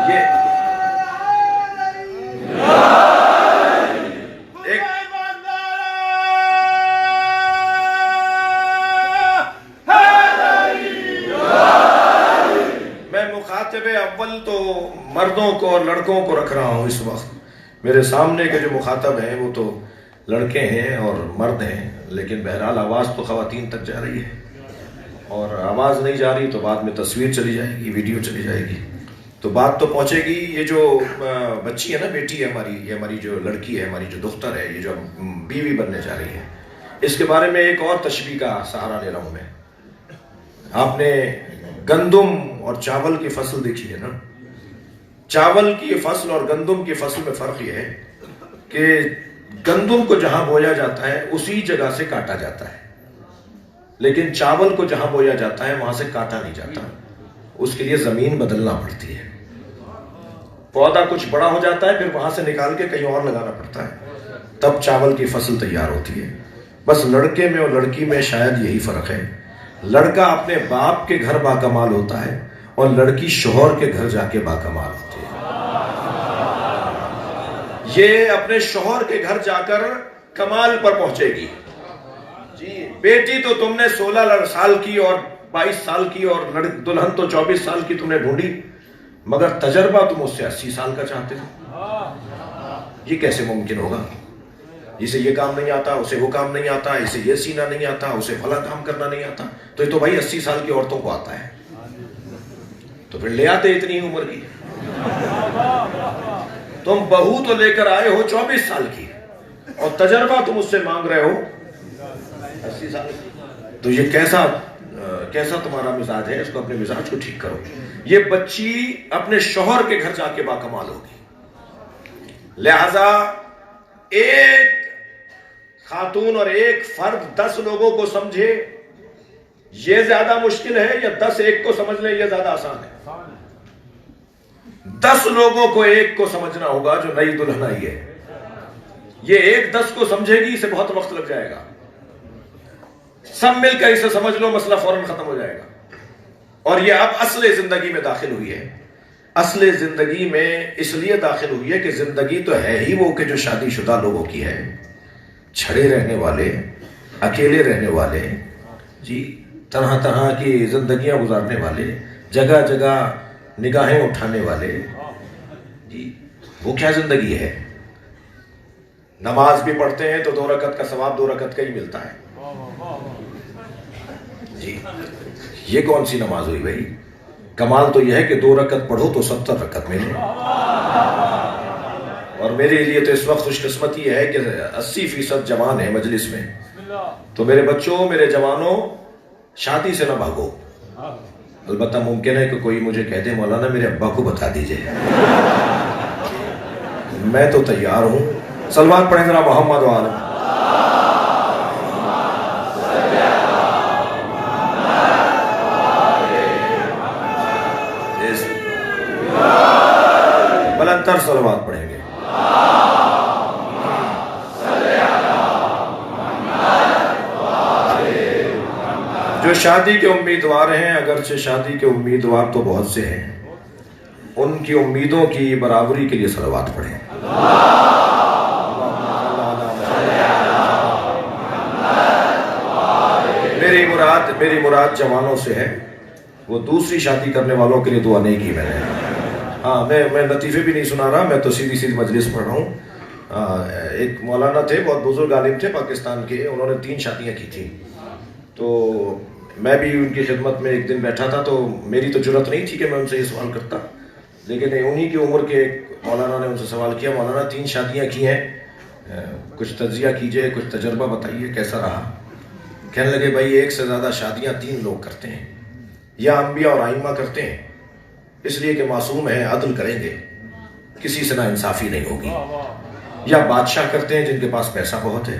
یہ میں مخاطب اول تو مردوں کو اور لڑکوں کو رکھ رہا ہوں. اس وقت میرے سامنے کے جو مخاطب ہیں وہ تو لڑکے ہیں اور مرد ہیں، لیکن بہرحال آواز تو خواتین تک جا رہی ہے، اور آواز نہیں جا رہی تو بعد میں تصویر چلی جائے گی، ویڈیو چلی جائے گی، تو بات تو پہنچے گی. یہ جو بچی ہے نا، بیٹی ہے ہماری، یہ ہماری جو لڑکی ہے، ہماری جو دختر ہے، یہ جو بیوی بننے جا رہی ہے، اس کے بارے میں ایک اور تشبیہ کا سہارا لے رہا ہوں میں. آپ نے گندم اور چاول کی فصل دیکھی ہے نا. چاول کی فصل اور گندم کی فصل میں فرق یہ ہے کہ گندم کو جہاں بویا جاتا ہے اسی جگہ سے کاٹا جاتا ہے، لیکن چاول کو جہاں بویا جاتا ہے وہاں سے کاٹا نہیں جاتا. اس کے لیے زمین بدلنا پڑتی ہے. پودا کچھ بڑا ہو جاتا ہے، پھر وہاں سے نکال کے کہیں اور لگانا پڑتا ہے، تب چاول کی فصل تیار ہوتی ہے. بس لڑکے میں اور لڑکی میں شاید یہی فرق ہے. لڑکا اپنے باپ کے گھر باکمال ہوتا ہے اور لڑکی شوہر کے گھر جا کے باکمال ہوتی ہے. یہ اپنے شوہر کے گھر جا کر کمال پر پہنچے گی. جی بیٹی تو تم نے 16 سال کی اور 22 سال کی، اور دلہن تو 24 سال کی تم نے ڈھونڈی، مگر تجربہ تم اس سے 80 سال کا چاہتے ہو. یہ کیسے ممکن ہوگا؟ اسے یہ کام نہیں آتا، اسے وہ کام نہیں آتا، اسے یہ سینا نہیں آتا، اسے فلاں کام کرنا نہیں آتا. تو یہ تو بھائی 80 سال کی عورتوں کو آتا ہے، تو پھر لے آتے اتنی عمر کی. تم بہو تو لے کر آئے ہو 24 سال کی، اور تجربہ تم اس سے مانگ رہے ہو 80 سال کی. تو یہ کیسا تمہارا مزاج ہے؟ اس کو اپنے مزاج کو ٹھیک کرو. یہ بچی اپنے شوہر کے گھر جا کے باکمال ہوگی. لہذا ایک خاتون اور ایک فرد 10 لوگوں کو سمجھے یہ زیادہ مشکل ہے، یا 10 ایک کو سمجھ لیں یہ زیادہ آسان ہے؟ 10 لوگوں کو ایک کو سمجھنا ہوگا جو نئی دلہن آئی ہے. یہ ایک 10 کو سمجھے گی، اسے بہت وقت لگ جائے گا. سب مل کر اسے سمجھ لو، مسئلہ فوراً ختم ہو جائے گا. اور یہ اب اصل زندگی میں داخل ہوئی ہے. اصل زندگی میں اس لیے داخل ہوئی ہے کہ زندگی تو ہے ہی وہ کہ جو شادی شدہ لوگوں کی ہے، چھڑے رہنے والے، اکیلے رہنے والے، جی طرح طرح کی زندگیاں گزارنے والے، جگہ جگہ نگاہیں اٹھانے والے. جی وہ کیا زندگی ہے؟ نماز بھی پڑھتے ہیں تو 2 رکعت کا ثواب 2 رکعت کا ہی ملتا ہے. جی یہ کون سی نماز ہوئی بھائی؟ کمال تو یہ ہے کہ 2 رکعت پڑھو تو 70 رکعت ملے. اور میرے لیے تو اس وقت خوش قسمتی ہے کہ 80% جوان ہیں مجلس میں. تو میرے بچوں، میرے جوانوں، شادی سے نہ بھاگو. البتہ ممکن ہے کہ کوئی مجھے کہہ دے مولانا میرے ابا کو بتا دیجئے. میں تو تیار ہوں. صلوات پڑھیں ذرا محمد و آل. بلند تر صلوات پڑھیں گے. جو شادی کے امیدوار ہیں، اگرچہ شادی کے امیدوار تو بہت سے ہیں، ان کی امیدوں کی برابری کے لیے صلوات پڑھیں. میری مراد جوانوں سے ہے. وہ دوسری شادی کرنے والوں کے لیے دعا نہیں کی میں نے. ہاں، میں لطیفے بھی نہیں سنا رہا، میں تو سیدھی مجلس پڑھ رہا ہوں. ایک مولانا تھے، بہت بزرگ عالم تھے پاکستان کے، انہوں نے 3 شادیاں کی تھیں. تو میں بھی ان کی خدمت میں ایک دن بیٹھا تھا، تو میری تو جرت نہیں تھی کہ میں ان سے یہ سوال کرتا، لیکن انہی کی عمر کے مولانا نے ان سے سوال کیا، مولانا 3 شادیاں کی ہیں، کچھ تجزیہ کیجئے، کچھ تجربہ بتائیے کیسا رہا. کہنے لگے بھائی 1 سے زیادہ شادیاں 3 لوگ کرتے ہیں، یا انبیاء اور ائمہ کرتے ہیں، اس لیے کہ معصوم ہیں، عدل کریں گے، کسی سے ناانصافی نہیں ہوگی. یا بادشاہ کرتے ہیں جن کے پاس پیسہ بہت ہے،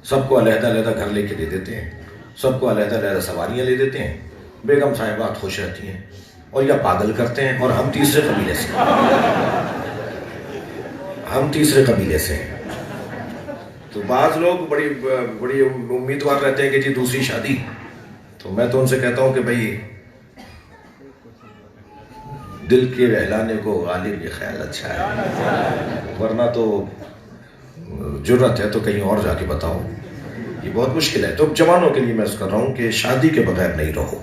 سب کو علیحدہ علیحدہ گھر لے کے دے دیتے ہیں، سب کو علیحدہ علیحدہ سواریاں لے دیتے ہیں، بیگم صاحبات خوش رہتی ہیں. اور یا پاگل کرتے ہیں، اور ہم تیسرے قبیلے سے ہیں. تو بعض لوگ بڑی امیدوار رہتے ہیں کہ جی دوسری شادی. تو میں تو ان سے کہتا ہوں کہ بھائی دل کے بہلانے کو غالب یہ خیال اچھا ہے، ورنہ تو جرت ہے تو کہیں اور جا کے بتاؤ، یہ بہت مشکل ہے. تو جوانوں کے لیے میں عرض کر رہا ہوں کہ شادی کے بغیر نہیں رہو.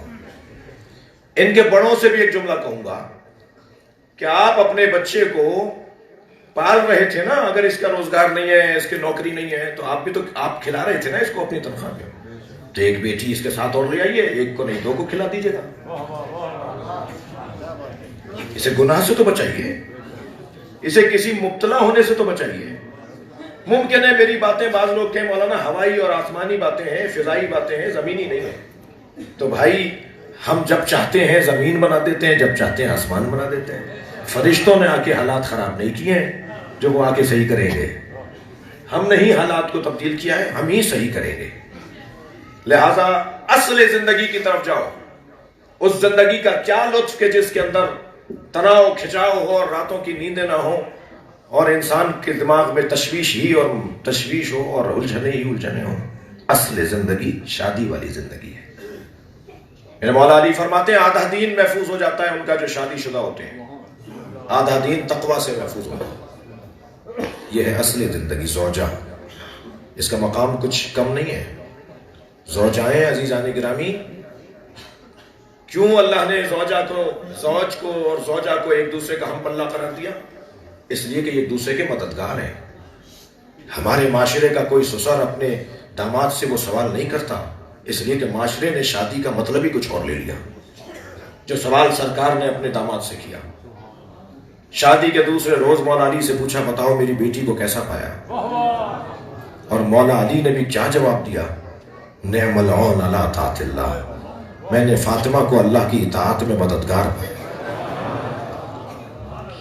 ان کے بڑوں سے بھی ایک جملہ کہوں گا کہ آپ اپنے بچے کو پال رہے تھے نا، اگر اس کا روزگار نہیں ہے، اس کی نوکری نہیں ہے، تو آپ کھلا رہے تھے نا اس کو اپنی تنخواہ میں. تو ایک بیٹی اس کے ساتھ اور لے آئیے، 1 کو نہیں 2 کو کھلا دیجیے گا. اسے گناہ سے تو بچائیے، اسے کسی مبتلا ہونے سے تو بچائیے. ممکن ہے میری باتیں بعض لوگ کہیں مولانا ہوائی اور آسمانی باتیں ہیں، فضائی باتیں ہیں، زمینی نہیں ہیں. تو بھائی ہم جب چاہتے ہیں زمین بنا دیتے ہیں، جب چاہتے ہیں آسمان بنا دیتے ہیں. فرشتوں نے آ کے حالات خراب نہیں کیے ہیں جو وہ آ کے صحیح کریں گے. ہم نے ہی حالات کو تبدیل کیا ہے، ہم ہی صحیح کریں گے. لہذا اصل زندگی کی طرف جاؤ. اس زندگی کا کیا لطف کہ جس کے اندر تناؤ کھچاؤ ہو اور راتوں کی نیندیں نہ ہوں، اور انسان کے دماغ میں تشویش ہو اور الجھنے ہوں. اصل زندگی شادی والی زندگی ہے. میرے مولا علی فرماتے ہیں آدھا دین محفوظ ہو جاتا ہے ان کا جو شادی شدہ ہوتے ہیں، آدھا دین تقوی سے محفوظ ہوتا ہے. یہ ہے اصل زندگی. زوجہ، اس کا مقام کچھ کم نہیں ہے. زوجائیں عزیزان گرامی، کیوں اللہ نے زوج کو اور زوجہ کو ایک دوسرے کا ہم پلہ قرار دیا؟ اس لیے کہ یہ ایک دوسرے کے مددگار ہیں. ہمارے معاشرے کا کوئی سسر اپنے داماد سے وہ سوال نہیں کرتا، اس لیے کہ معاشرے نے شادی کا مطلب ہی کچھ اور لے لیا. جو سوال سرکار نے اپنے داماد سے کیا، شادی کے دوسرے روز مولا علی سے پوچھا بتاؤ میری بیٹی کو کیسا پایا؟ اور مولا علی نے بھی کیا جواب دیا؟ نعم العون علی طاعت اللہ، میں نے فاطمہ کو اللہ کی اطاعت میں مددگار پایا.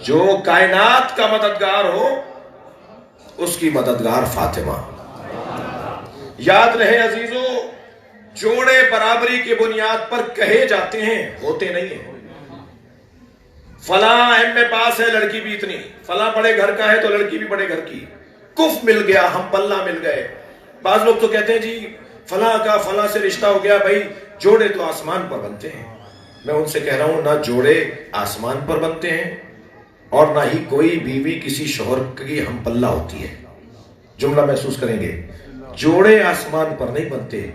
جو کائنات کا مددگار ہو اس کی مددگار فاطمہ. یاد رہے عزیزو، جوڑے برابری کی بنیاد پر کہے جاتے ہیں، ہوتے نہیں ہیں. فلاں ایم اے پاس ہے، لڑکی بھی اتنی. فلاں بڑے گھر کا ہے تو لڑکی بھی بڑے گھر کی. کف مل گیا، ہم پلہ مل گئے. بعض لوگ تو کہتے ہیں جی فلاں کا فلاں سے رشتہ ہو گیا. بھائی جوڑے تو آسمان پر بنتے ہیں. میں ان سے کہہ رہا ہوں نہ جوڑے آسمان پر بنتے ہیں اور نہ ہی کوئی بیوی کسی شوہر کی ہم پلہ ہوتی ہے. جملہ محسوس کریں گے، جوڑے آسمان پر نہیں بنتے،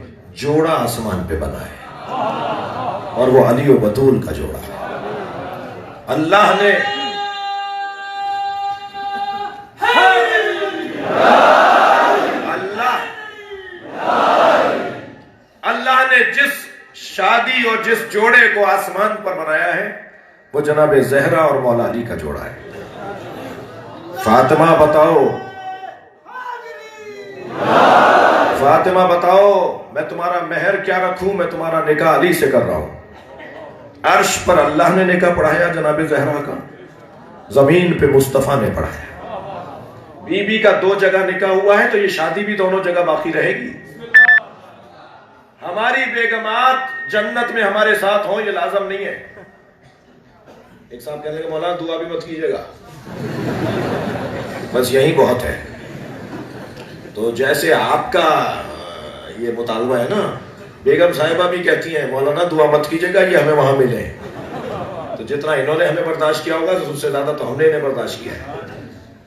جوڑا آسمان پہ بنا ہے، اور وہ علی و بطول کا جوڑا ہے. اللہ نے جس شادی اور جس جوڑے کو آسمان پر بنایا ہے، وہ جناب زہرا اور مولا علی کا جوڑا ہے۔ فاطمہ بتاؤ، فاطمہ بتاؤ میں تمہارا مہر کیا رکھوں، میں تمہارا نکاح علی سے کر رہا ہوں۔ عرش پر اللہ نے نکاح پڑھایا جناب زہرا کا، زمین پہ مصطفیٰ نے پڑھایا۔ بی بی کا 2 جگہ نکاح ہوا ہے تو یہ شادی بھی دونوں جگہ باقی رہے گی۔ ہماری بیگمات جنت میں ہمارے ساتھ ہوں یہ لازم نہیں ہے۔ ایک صاحب کہنے لگے مولانا دعا بھی مت کیجیے گا، بس یہی بہت ہے۔ تو جیسے آپ کا یہ مطالبہ ہے نا، بیگم صاحبہ بھی کہتی ہیں مولانا دعا مت کیجیے گا یہ ہمیں وہاں ملے، تو جتنا انہوں نے ہمیں برداشت کیا ہوگا تو اس سے زیادہ تو ہم نے انہیں برداشت کیا ہے۔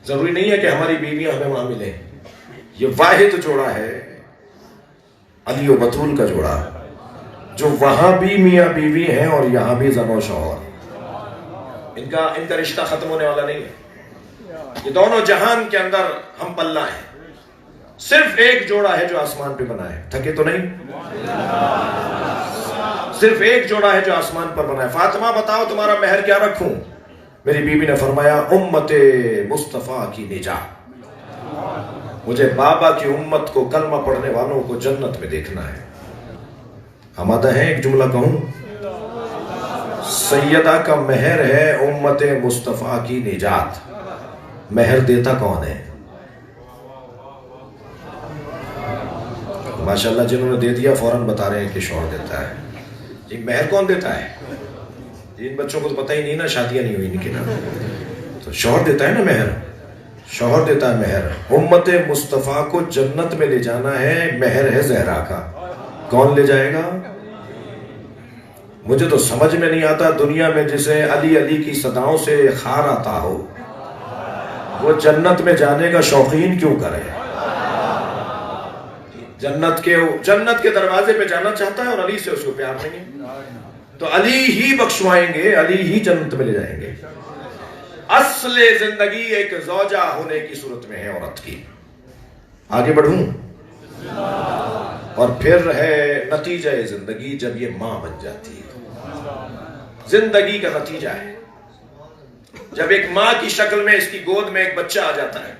ضروری نہیں ہے کہ ہماری بیویاں ہمیں وہاں ملیں۔ یہ واحد جوڑا ہے علی و بطول کا جوڑا، جو وہاں بھی میاں بیوی ہیں اور یہاں بھی زن و شوہر۔ ان کا رشتہ ختم ہونے والا نہیں ہے۔ یہ دونوں جہان کے اندر ہم پلہ ہیں۔ صرف ایک جوڑا ہے جو آسمان پہ بنا ہے، تھکے تو نہیں؟ صرف ایک جوڑا ہے جو آسمان پر بنا ہے۔ فاطمہ بتاؤ تمہارا مہر کیا رکھوں؟ میری بیوی نے فرمایا امت مصطفیٰ کی نجات، مجھے بابا کی امت کو، کلمہ پڑھنے والوں کو جنت میں دیکھنا ہے۔ آمادہ ہیں ایک جملہ کہوں؟ سیدہ کا مہر ہے امت مصطفیٰ کی نجات۔ مہر دیتا کون ہے؟ ماشاءاللہ جنہوں نے دے دیا فوراً بتا رہے ہیں کہ شوہر دیتا ہے۔ جی مہر کون دیتا ہے؟ ان بچوں کو تو پتہ ہی نہیں نا، شادیاں نہیں ہوئی ان کی نا، تو شوہر دیتا ہے نا مہر، شوہر دیتا ہے مہر۔ امت مصطفیٰ کو جنت میں لے جانا ہے، مہر ہے زہرا کا۔ کون لے جائے گا؟ مجھے تو سمجھ میں نہیں آتا دنیا میں جسے علی علی کی صداؤں سے خار آتا ہو، وہ جنت میں جانے کا شوقین کیوں کرے؟ جنت کے دروازے پہ جانا چاہتا ہے اور علی سے اس کو پیار نہیں ہے، تو علی ہی بخشوائیں گے، علی ہی جنت میں لے جائیں گے۔ اصل زندگی ایک زوجہ ہونے کی صورت میں ہے عورت کی۔ آگے بڑھوں اور پھر ہے نتیجہ زندگی جب یہ ماں بن جاتی ہے۔ زندگی کا نتیجہ ہے جب ایک ماں کی شکل میں اس کی گود میں ایک بچہ آ جاتا ہے۔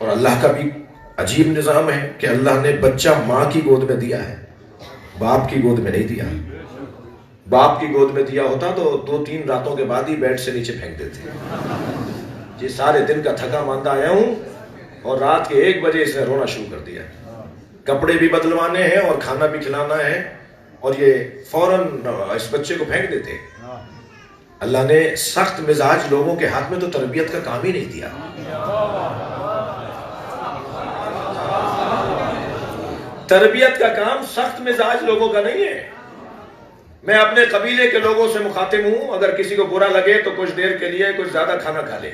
اور اللہ کا بھی عجیب نظام ہے کہ اللہ نے بچہ ماں کی گود میں دیا ہے، باپ کی گود میں نہیں دیا۔ باپ کی گود میں دیا ہوتا تو 2-3 راتوں کے بعد ہی بیڈ سے نیچے پھینک دیتے۔ جی سارے دن کا تھکا ماندہ آیا ہوں اور رات کے 1 بجے اس نے رونا شروع کر دیا، کپڑے بھی بدلوانے ہیں اور کھانا بھی کھلانا ہے، اور یہ فوراً اس بچے کو پھینک دیتے۔ اللہ نے سخت مزاج لوگوں کے ہاتھ میں تو تربیت کا کام ہی نہیں دیا۔ تربیت کا کام سخت مزاج لوگوں کا نہیں ہے۔ میں اپنے قبیلے کے لوگوں سے مخاطب ہوں، اگر کسی کو برا لگے تو کچھ دیر کے لیے کچھ زیادہ کھانا کھا لے۔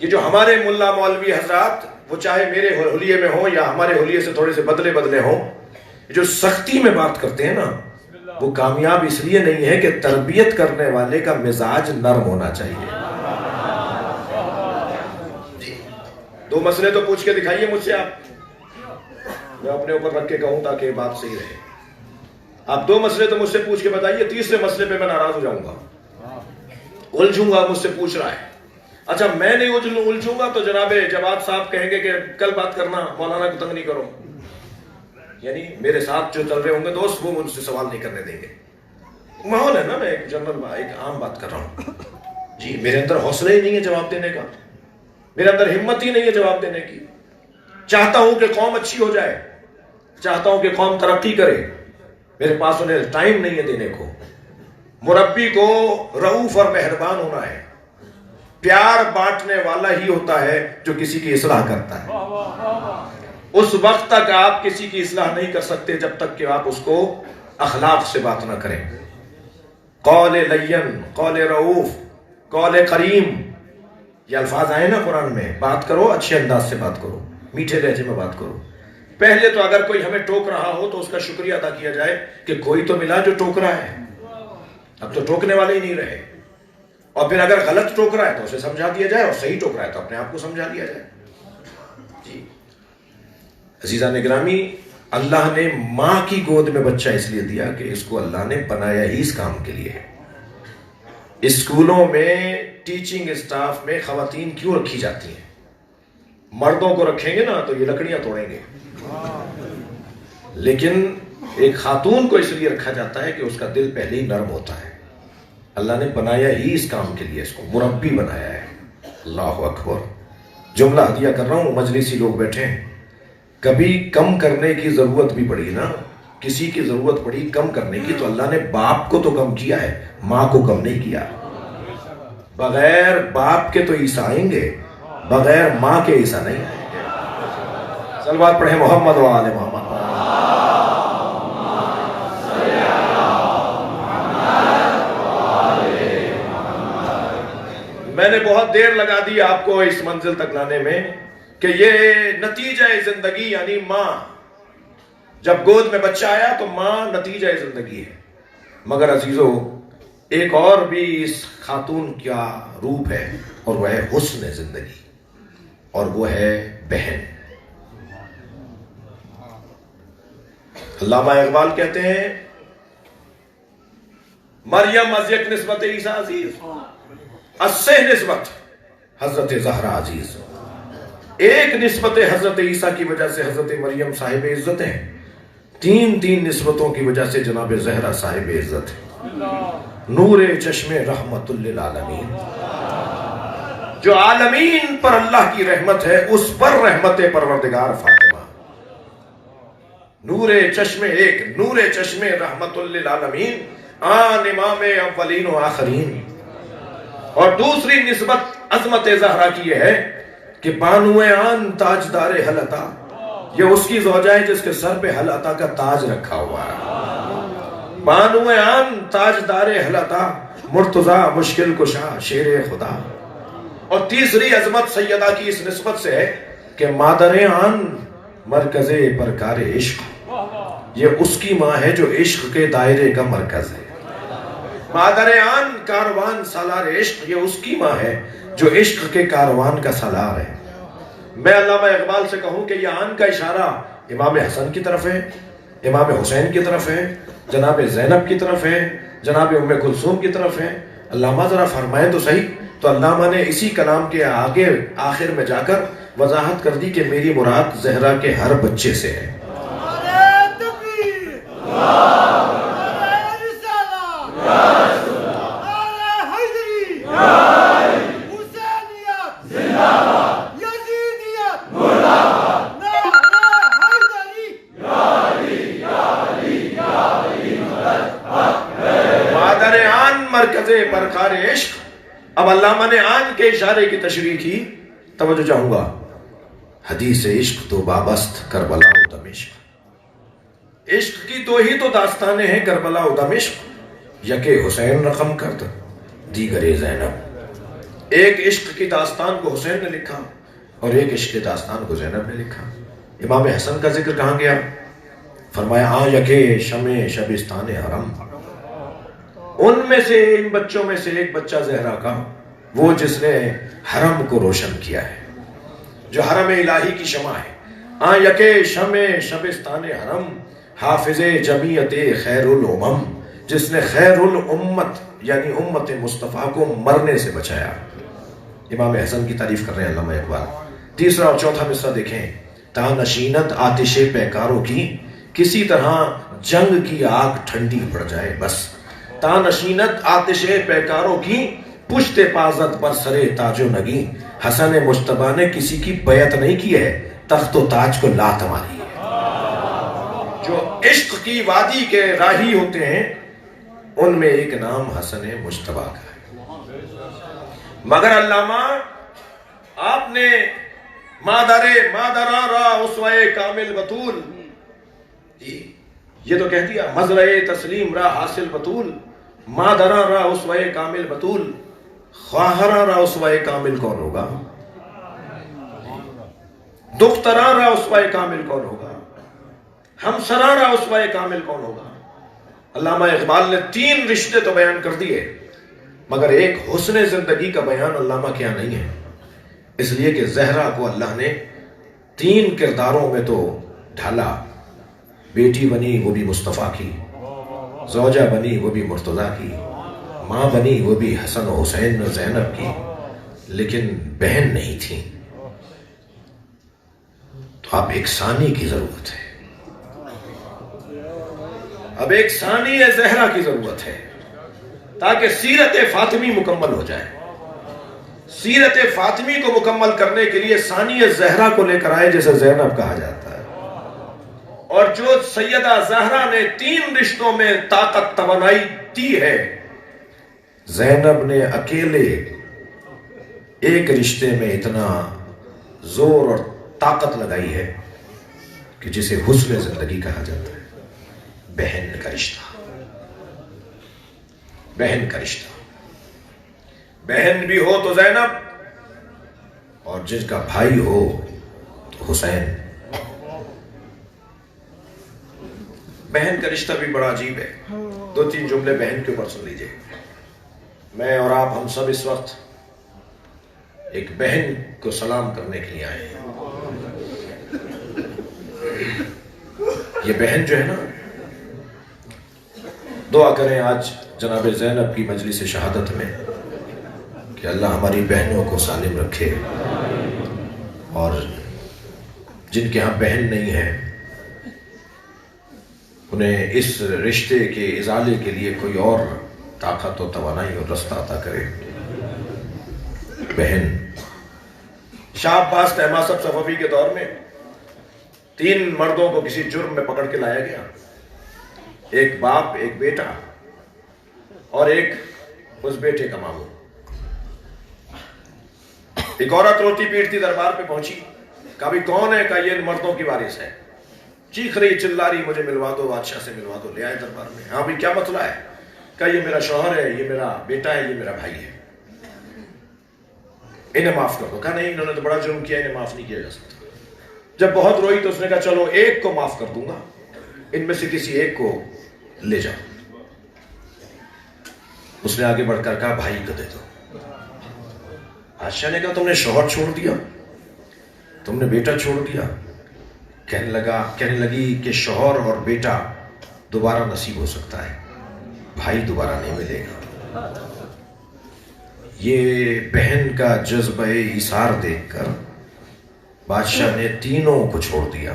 یہ جو ہمارے ملا مولوی حضرات، وہ چاہے میرے حلیے میں ہوں یا ہمارے حلیے سے تھوڑے سے بدلے ہوں، جو سختی میں بات کرتے ہیں نا، وہ کامیاب اس لیے نہیں ہے کہ تربیت کرنے والے کا مزاج نرم ہونا چاہیے۔ 2 مسئلے تو پوچھ کے دکھائیے مجھ سے، آپ میں اپنے اوپر رکھ کے کہوں تاکہ بات صحیح رہے۔ آپ 2 مسئلے تو مجھ سے پوچھ کے بتائیے، تیسرے مسئلے پہ میں ناراض ہو جاؤں گا، الجھوں گا، مجھ سے پوچھ رہا ہے۔ اچھا میں نہیں الجھوں گا تو جناب جواد صاحب کہیں گے کہ کل بات کرنا، مولانا کو تنگ نہیں کرو، یعنی میرے ساتھ جو چل رہے ہوں گے دوست وہ مجھ سے سوال نہیں کرنے دیں گے۔ ماحول ہے نا، میں ایک جنرل ایک عام بات کر رہا ہوں۔ جی میرے اندر حوصلہ ہی نہیں ہے جواب دینے کا، میرے اندر ہمت ہی نہیں ہے جواب دینے کی۔ چاہتا ہوں کہ قوم اچھی ہو جائے، چاہتا ہوں کہ قوم ترقی کرے، میرے پاس انہیں ٹائم نہیں ہے دینے کو۔ مربی کو رؤوف اور مہربان ہونا ہے، پیار بانٹنے والا ہی ہوتا ہے جو کسی کی اصلاح کرتا ہے۔ اس وقت تک آپ کسی کی اصلاح نہیں کر سکتے جب تک کہ آپ اس کو اخلاق سے بات نہ کریں۔ قول لین، قول رؤوف، قول کریم، یہ الفاظ آئے نا قرآن میں، بات کرو اچھے انداز سے بات کرو، میٹھے لہجے میں بات کرو۔ پہلے تو اگر کوئی ہمیں ٹوک رہا ہو تو اس کا شکریہ ادا کیا جائے کہ کوئی تو ملا جو ٹوک رہا ہے، اب تو ٹوکنے والے ہی نہیں رہے۔ اور پھر اگر غلط ٹوک رہا ہے تو اسے سمجھا دیا جائے، اور صحیح ٹوک رہا ہے تو اپنے آپ کو سمجھا دیا جائے۔ جی عزیزان گرامی، اللہ نے ماں کی گود میں بچہ اس لیے دیا کہ اس کو اللہ نے بنایا ہی اس کام کے لیے۔ اسکولوں میں ٹیچنگ اسٹاف میں خواتین کیوں رکھی جاتی ہیں؟ مردوں کو رکھیں گے نا تو یہ لکڑیاں توڑیں گے، لیکن ایک خاتون کو اس لیے رکھا جاتا ہے کہ اس کا دل پہلے ہی نرم ہوتا ہے. اللہ نے بنایا ہی اس کام کے لیے، اس کو مربی بنایا ہے. اللہ اکبر. جملہ ہدیہ کر رہا ہوں، مجلسی لوگ بیٹھے ہیں. کبھی کم کرنے کی ضرورت بھی پڑی نا، کسی کی ضرورت پڑی کم کرنے کی تو اللہ نے باپ کو تو کم کیا ہے، ماں کو کم نہیں کیا. بغیر باپ کے تو عیسیٰ آئیں گے، بغیر ماں کے عیسیٰ نہیں آئیں گے. صلوات پڑھیں محمد و آل محمد. میں نے بہت دیر لگا دی آپ کو اس منزل تک لانے میں کہ یہ نتیجہ زندگی، یعنی ماں جب گود میں بچہ آیا تو ماں نتیجہ زندگی ہے. مگر عزیزو ایک اور بھی اس خاتون کا روپ ہے اور وہ ہے حسن زندگی، اور وہ ہے بہن. علامہ اقبال کہتے ہیں مریم از یک نسبت عیسیٰ عزیز، از سے نسبت حضرت زہرا عزیز. ایک نسبت حضرت عیسیٰ کی وجہ سے حضرت مریم صاحب عزت ہیں، تین نسبتوں کی وجہ سے جناب زہرا صاحب عزت ہے. نور چشم رحمت للعالمین، جو عالمین پر اللہ کی رحمت ہے اس پر رحمت پروردگار فاطمہ. نور چشم، ایک نور چشم رحمت للعالمین، آن امام اولین و آخرین. اور دوسری نسبت عظمت زہرا کی یہ ہے کہ بانو آن تاجدار حل عطا، یہ اس کی زوجہ ہے جس کے سر پہ حل عطا کا تاج رکھا ہوا ہے. بانو آن تاجدار حل عطا، مرتضی مشکل کشا شیر خدا. اور تیسری عظمت سیدہ کی اس نسبت سے ہے کہ مادر آن مرکز پرکار عشق، یہ اس کی ماں ہے جو عشق کے دائرے کا مرکز ہے. مادر آن کاروان سالار عشق، یہ اس کی ماں ہے جو عشق کے کاروان کا سالار ہے. میں علامہ اقبال سے کہوں کہ یہ آن کا اشارہ امام حسن کی طرف ہے، امام حسین کی طرف ہے، جناب زینب کی طرف ہے، جناب ام کلثوم کی طرف ہے. علامہ ذرا فرمائیں تو صحیح. تو علامہ نے اسی کلام کے آگے آخر میں جا کر وضاحت کر دی کہ میری مراد زہرا کے ہر بچے سے ہے. مرکز پرکار عشق. اب علامہ نے آن کے اشارے کی تشریح کی. توجہ چاہوں گا، حدیث عشق تو بابست کربلا و دمشق. عشق کی دو ہی تو داستانیں ہیں، کربلا و دمشق. یکے حسین رقم کرد، دیگر زینب. ایک عشق کی داستان کو حسین نے لکھا اور ایک عشق کی داستان کو زینب نے لکھا. امام حسن کا ذکر کہاں گیا؟ فرمایا آ یکے شمع شبستان حرم. ان میں سے، ان بچوں میں سے ایک بچہ زہرا کا، وہ جس نے حرم کو روشن کیا ہے، جو حرم الہی کی شمع ہے. آ یکے شمع شبستان حرم، حافظ جمیعت خیر الامم، جس نے خیر الامت یعنی امت مصطفیٰ کو مرنے سے بچایا. امام حسن کی تعریف کر رہے ہیں علامہ اقبال. تیسرا اور چوتھا مصرع دیکھیں. تا نشینت آتش پیکاروں کی، کسی طرح جنگ کی آگ ٹھنڈی پڑ جائے بس. تا نشینت آتش پیکاروں کی، پشت پازت پر سرے تاج و نگی. حسن مجتبیٰ نے کسی کی بیعت نہیں کی ہے، تخت و تاج کو لات ماری ہے. جو عشق کی وادی کے راہی ہوتے ہیں ان میں ایک نام حسن مجتبیٰ کا ہے. مگر علامہ آپ نے مادرا را اسوہ کامل بطول، یہ تو کہہ دیا مزرع تسلیم را حاصل بطول. مادرا را اسوہ کامل بطول، خواہرا را اسوہ کامل کون ہوگا؟ دخترا را اسوہ کامل کون ہوگا؟ ہمسرا را اسوہ کامل کون ہوگا؟ علامہ اقبال نے 3 رشتے تو بیان کر دیے، مگر ایک حسن زندگی کا بیان علامہ کیا نہیں ہے. اس لیے کہ زہرا کو اللہ نے 3 کرداروں میں تو ڈھالا. بیٹی بنی وہ بھی مصطفیٰ کی، زوجہ بنی وہ بھی مرتضیٰ کی، ماں بنی وہ بھی حسن و حسین و زینب کی، لیکن بہن نہیں تھی، تو اب ایک ثانی کی ضرورت ہے، اب ایک ثانی زہرا کی ضرورت ہے تاکہ سیرت فاطمی مکمل ہو جائے۔ سیرت فاطمی کو مکمل کرنے کے لیے ثانی زہرا کو لے کر آئے، جسے زینب کہا جاتا ہے، اور جو سیدہ زہرا نے 3 رشتوں میں طاقت توانائی دی ہے، زینب نے اکیلے ایک رشتے میں اتنا زور اور طاقت لگائی ہے کہ جسے حسن زندگی کہا جاتا ہے، بہن کا رشتہ، بہن کا رشتہ۔ بہن بھی ہو تو زینب، اور جس کا بھائی ہو تو حسین۔ بہن کا رشتہ بھی بڑا عجیب ہے۔ 2-3 جملے بہن کے اوپر سن لیجئے۔ میں اور آپ ہم سب اس وقت ایک بہن کو سلام کرنے کے لیے آئے ہیں۔ یہ بہن جو ہے نا، دعا کریں آج جناب زینب کی مجلس شہادت میں کہ اللہ ہماری بہنوں کو سالم رکھے، اور جن کے ہاں بہن نہیں ہے انہیں اس رشتے کے ازالے کے لیے کوئی اور طاقت و توانائی اور رستہ عطا کرے۔ بہن شاہ عباس طہماسب صفوی کے دور میں 3 مردوں کو کسی جرم میں پکڑ کے لایا گیا، ایک باپ، ایک بیٹا اور ایک اس بیٹے کا ماموں۔ ایک عورت روتی پیٹتی دربار پہ پہنچی، کہا بھی کون ہے؟ کہا یہ ان مردوں کی وارث ہے۔ چیخ رہی چلا رہی، مجھے ملوا دو، بادشاہ سے ملوا دو۔ لے آئے دربار میں۔ ہاں بھی کیا مسئلہ ہے؟ کہا یہ میرا شوہر ہے، یہ میرا بیٹا ہے، یہ میرا بھائی ہے، انہیں معاف کر دو۔ کہا نہیں، انہوں نے تو بڑا جرم کیا، انہیں معاف نہیں کیا جا سکتا۔ جب بہت روئی تو اس نے کہا چلو ایک کو معاف کر دوں گا، ان میں سے کسی ایک کو لے جاؤ۔ اس نے آگے بڑھ کر کہا بھائی کو دے دو۔ بادشاہ نے کہا تم نے شوہر چھوڑ دیا، تم نے بیٹا چھوڑ دیا؟ کہنے لگی کہ شوہر اور بیٹا دوبارہ نصیب ہو سکتا ہے، بھائی دوبارہ نہیں ملے گا۔ یہ بہن کا جذبہ ایثار دیکھ کر بادشاہ نے تینوں کو چھوڑ دیا۔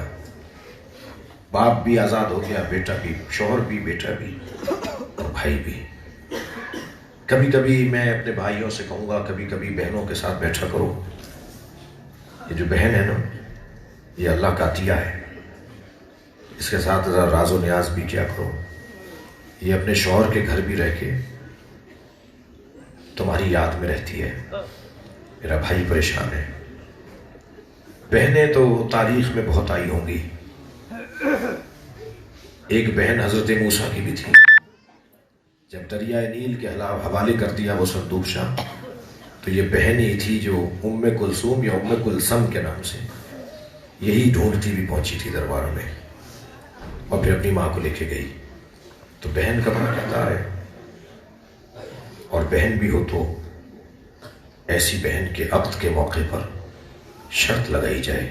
باپ بھی آزاد ہو گیا، بیٹا بھی، شوہر بھی، بیٹا بھی اور بھائی بھی۔ کبھی کبھی میں اپنے بھائیوں سے کہوں گا، کبھی کبھی بہنوں کے ساتھ بیٹھا کرو۔ یہ جو بہن ہے نا، یہ اللہ کا عطیہ ہے، اس کے ساتھ ذرا راز و نیاز بھی کیا کرو۔ یہ اپنے شوہر کے گھر بھی رہ کے تمہاری یاد میں رہتی ہے، میرا بھائی پریشان ہے۔ بہنیں تو تاریخ میں بہت آئی ہوں گی۔ ایک بہن حضرت موسیٰ کی بھی تھی، جب دریائے نیل کے حوالے کر دیا وہ صندوق شاہ، تو یہ بہن ہی تھی جو ام کلثوم یا ام کلثم کے نام سے یہی ڈھونڈتی بھی پہنچی تھی دربار میں، اور پھر اپنی ماں کو لے کے گئی۔ تو بہن کا بڑا کردار ہے، اور بہن بھی ہو تو ایسی بہن کے عقد کے موقع پر شرط لگائی جائے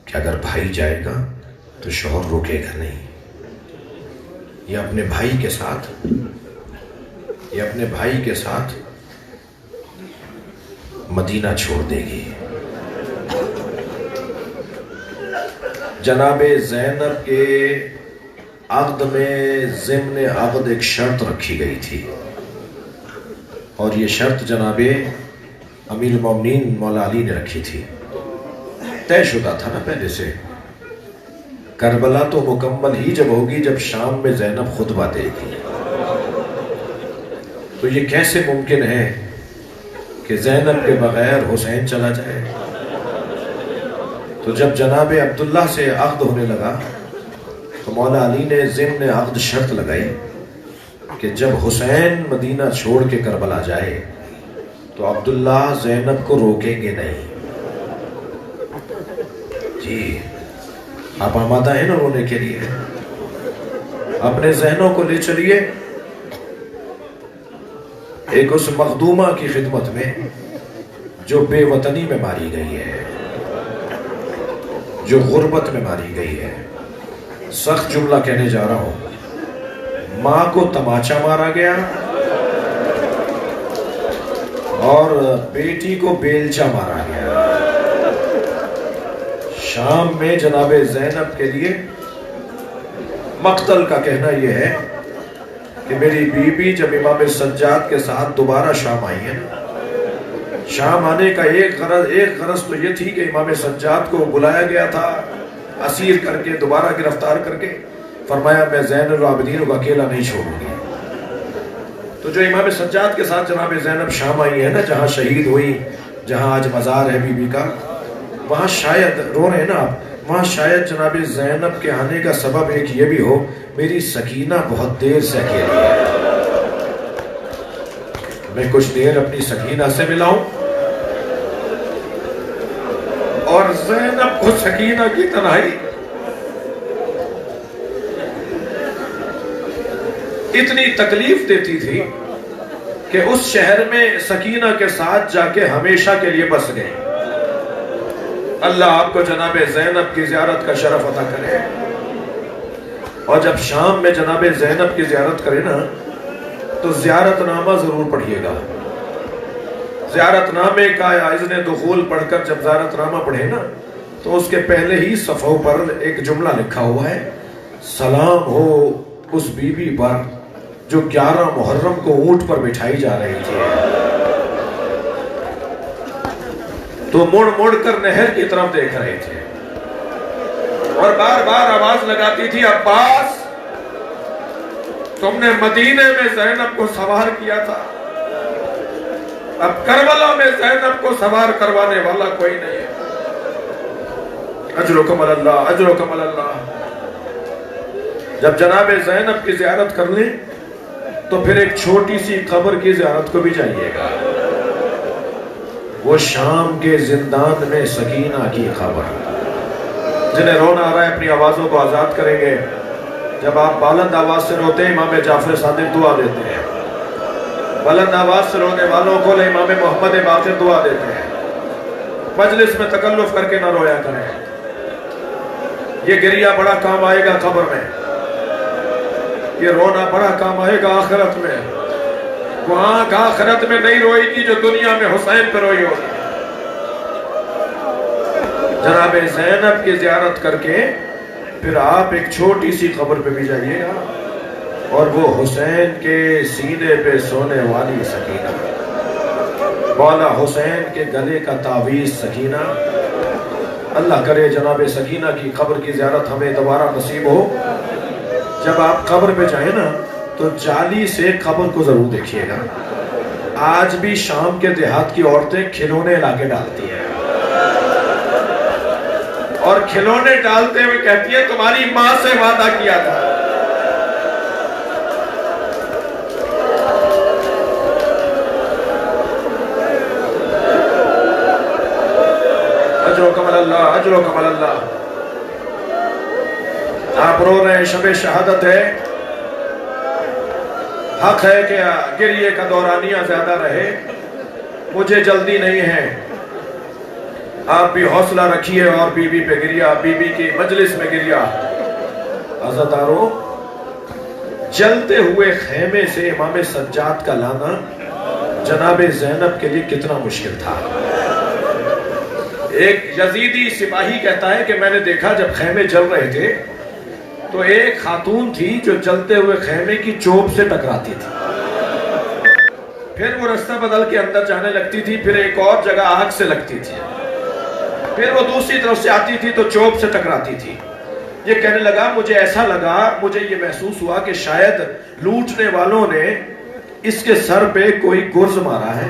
کہ اگر بھائی جائے گا تو شوہر روکے گا نہیں، یہ اپنے بھائی کے ساتھ مدینہ چھوڑ دے گی۔ جناب زینب کے عقد میں ضمن عقد ایک شرط رکھی گئی تھی، اور یہ شرط جناب امیر المومنین مولا علی نے رکھی تھی۔ طے شدہ تھا نا پہلے سے، کربلا تو مکمل ہی جب ہوگی جب شام میں زینب خطبہ دے گی۔ تو یہ کیسے ممکن ہے کہ زینب کے بغیر حسین چلا جائے؟ تو جب جناب عبداللہ سے عقد ہونے لگا تو مولا علی نے ضمن عقد شرط لگائی کہ جب حسین مدینہ چھوڑ کے کربلا جائے تو عبداللہ زینب کو روکیں گے نہیں۔ جی آپ آمادہ ہیں نا رونے کے لیے؟ اپنے ذہنوں کو لے چلیے ایک اس مخدومہ کی خدمت میں جو بے وطنی میں ماری گئی ہے، جو غربت میں ماری گئی ہے۔ سخت جملہ کہنے جا رہا ہوں، ماں کو تماچا مارا گیا، اور بیٹی کو بیلچا مارا گیا۔ شام میں جناب زینب کے لیے مقتل کا کہنا یہ ہے کہ میری بیوی جب امام سجاد کے ساتھ دوبارہ شام آئی ہے، شام آنے کا ایک غرض تو یہ تھی کہ امام سجاد کو بلایا گیا تھا اسیر کر کے، دوبارہ گرفتار کر کے، فرمایا میں زین العابدین کو اکیلا نہیں چھوڑوں گی۔ تو جو امام سجاد کے ساتھ جناب زینب شام آئی ہے نا، جہاں شہید ہوئی، جہاں آج مزار ہے بی بی کا، وہاں شاید رو رہے ہیں نا آپ، وہاں شاید جناب زینب کے آنے کا سبب ایک یہ بھی ہو، میری سکینہ بہت دیر سے اکیلی ہے، میں کچھ دیر اپنی سکینہ سے ملاؤں اور زینب کو سکینہ کی تنہائی اتنی تکلیف دیتی تھی کہ اس شہر میں سکینہ کے ساتھ جا کے ہمیشہ کے لیے بس گئے۔ اللہ آپ کو جناب زینب کی زیارت کا شرف عطا کرے، اور جب شام میں جناب زینب کی زیارت کرے نا تو زیارت نامہ ضرور پڑھیے گا۔ زیارت نامے کا اذن دخول پڑھ کر جب زیارت نامہ پڑھے نا تو اس کے پہلے ہی صفحوں پر ایک جملہ لکھا ہوا ہے، سلام ہو اس بی بی پر جو 11 محرم کو اونٹ پر بٹھائی جا رہی تھی، تو مڑ مڑ کر نہر کی طرف دیکھ رہے تھے اور بار بار آواز لگاتی تھی، عباس تم نے مدینے میں زینب کو سوار کیا تھا، اب کربلا میں زینب کو سوار کروانے والا کوئی نہیں ہے، اجرکم اللہ اجرکم اللہ۔ جب جناب زینب کی زیارت کر لیں تو پھر ایک چھوٹی سی قبر کی زیارت کو بھی جائیے گا، وہ شام کے زندان میں سکینہ کی خبر۔ جنہیں رونا آ رہا ہے اپنی آوازوں کو آزاد کریں گے، جب آپ بلند آواز سے روتے ہیں امام جعفر صادق دعا دیتے ہیں، بلند آواز سے رونے والوں کو امام محمد باقر دعا دیتے ہیں۔ مجلس میں تکلف کر کے نہ رویا کریں، یہ گریہ بڑا کام آئے گا قبر میں، یہ رونا بڑا کام آئے گا آخرت میں، وہ آنکھ آخرت میں نہیں روئے گی جو دنیا میں حسین پہ روئی ہوگی۔ جناب زینب کی زیارت کر کے پھر آپ ایک چھوٹی سی قبر پہ بھی جائیے گا، اور وہ حسین کے سینے پہ سونے والی سکینہ، مولا حسین کے گلے کا تعویذ سکینہ۔ اللہ کرے جناب سکینہ کی قبر کی زیارت ہمیں دوبارہ نصیب ہو۔ جب آپ قبر پہ جائیں نا تو جالی سے قبر کو ضرور دیکھیے گا۔ آج بھی شام کے دیہات کی عورتیں کھلونے لا کے ڈالتی ہیں، اور کھلونے ڈالتے ہوئے کہتی ہیں تمہاری ماں سے وعدہ کیا تھا۔ اجرکم اللہ اجرکم اللہ۔ آپ رو رہے ہیں، شب شہادت ہے، حق ہے کہ گریے کا دورانیہ زیادہ رہے، مجھے جلدی نہیں ہے، آپ بھی حوصلہ رکھیے اور بی بی پہ گریہ، بی بی کی مجلس میں گریہ۔ عزادارو، جلتے ہوئے خیمے سے امام سجاد کا لانا جناب زینب کے لیے کتنا مشکل تھا۔ ایک یزیدی سپاہی کہتا ہے کہ میں نے دیکھا جب خیمے جل رہے تھے تو ایک خاتون تھی جو جلتے ہوئے خیمے کی چوب سے ٹکراتی تھی، پھر وہ رستہ بدل کے اندر جانے لگتی تھی، پھر ایک اور جگہ آگ سے لگتی تھی، پھر وہ دوسری طرف سے آتی تھی تو چوب سے ٹکراتی تھی۔ یہ کہنے لگا مجھے ایسا لگا، مجھے یہ محسوس ہوا کہ شاید لوٹنے والوں نے اس کے سر پہ کوئی گرز مارا ہے،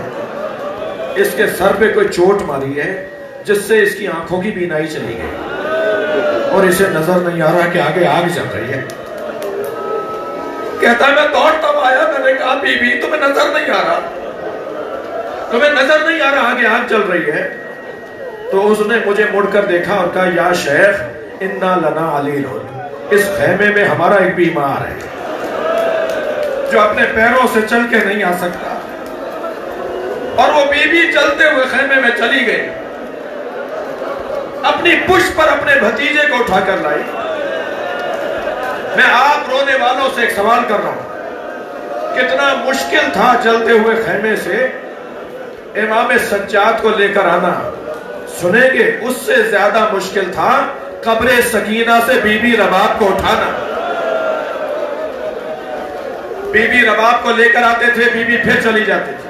اس کے سر پہ کوئی چوٹ ماری ہے جس سے اس کی آنکھوں کی بینائی چلی گئی، اور اسے نظر نہیں آ رہا کہ آگے آگ چل رہی ہے۔ کہتا ہے میں دوڑتا ہوا آیا، میں نے کہا بی بی تمہیں نظر نہیں آ رہا، تمہیں نظر نہیں آ رہا آگے آگ چل رہی ہے؟ تو اس نے مجھے مڑ کر دیکھا اور کہا یا شیخ انا لنا علیل، اس خیمے میں ہمارا ایک بیمار ہے جو اپنے پیروں سے چل کے نہیں آ سکتا۔ اور وہ بی بی چلتے ہوئے خیمے میں چلی گئی، اپنی پشت پر اپنے بھتیجے کو اٹھا کر لائی۔ میں آپ رونے والوں سے ایک سوال کر رہا ہوں، کتنا مشکل تھا جلتے ہوئے خیمے سے امام سجاد کو لے کر آنا، سنیں گے اس سے زیادہ مشکل تھا قبر سکینہ سے بی بی رباب کو اٹھانا۔ بی بی رباب کو لے کر آتے تھے، بی بی پھر چلی جاتی تھی،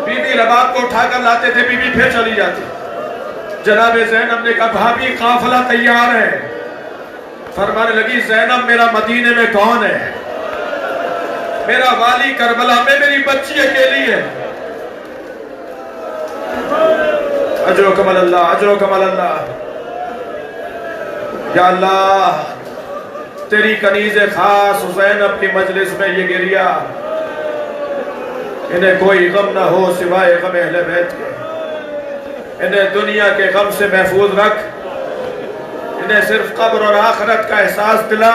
بی بی رباب کو اٹھا کر لاتے تھے، بی بی پھر چلی جاتی۔ جناب زینب نے کہا بھابی قافلہ تیار ہے۔ فرمانے لگی زینب میرا مدینے میں کون ہے؟ میرا والی کربلا میں میری بچی اکیلی ہے۔ اجر و کمال اللہ، اجر و کمال اللہ۔ یا اللہ تیری کنیز خاص زینب کی مجلس میں یہ گریا، انہیں کوئی غم نہ ہو سوائے غم اہل بیت کے، انہیں دنیا کے غم سے محفوظ رکھ، انہیں صرف قبر اور آخرت کا احساس دلا،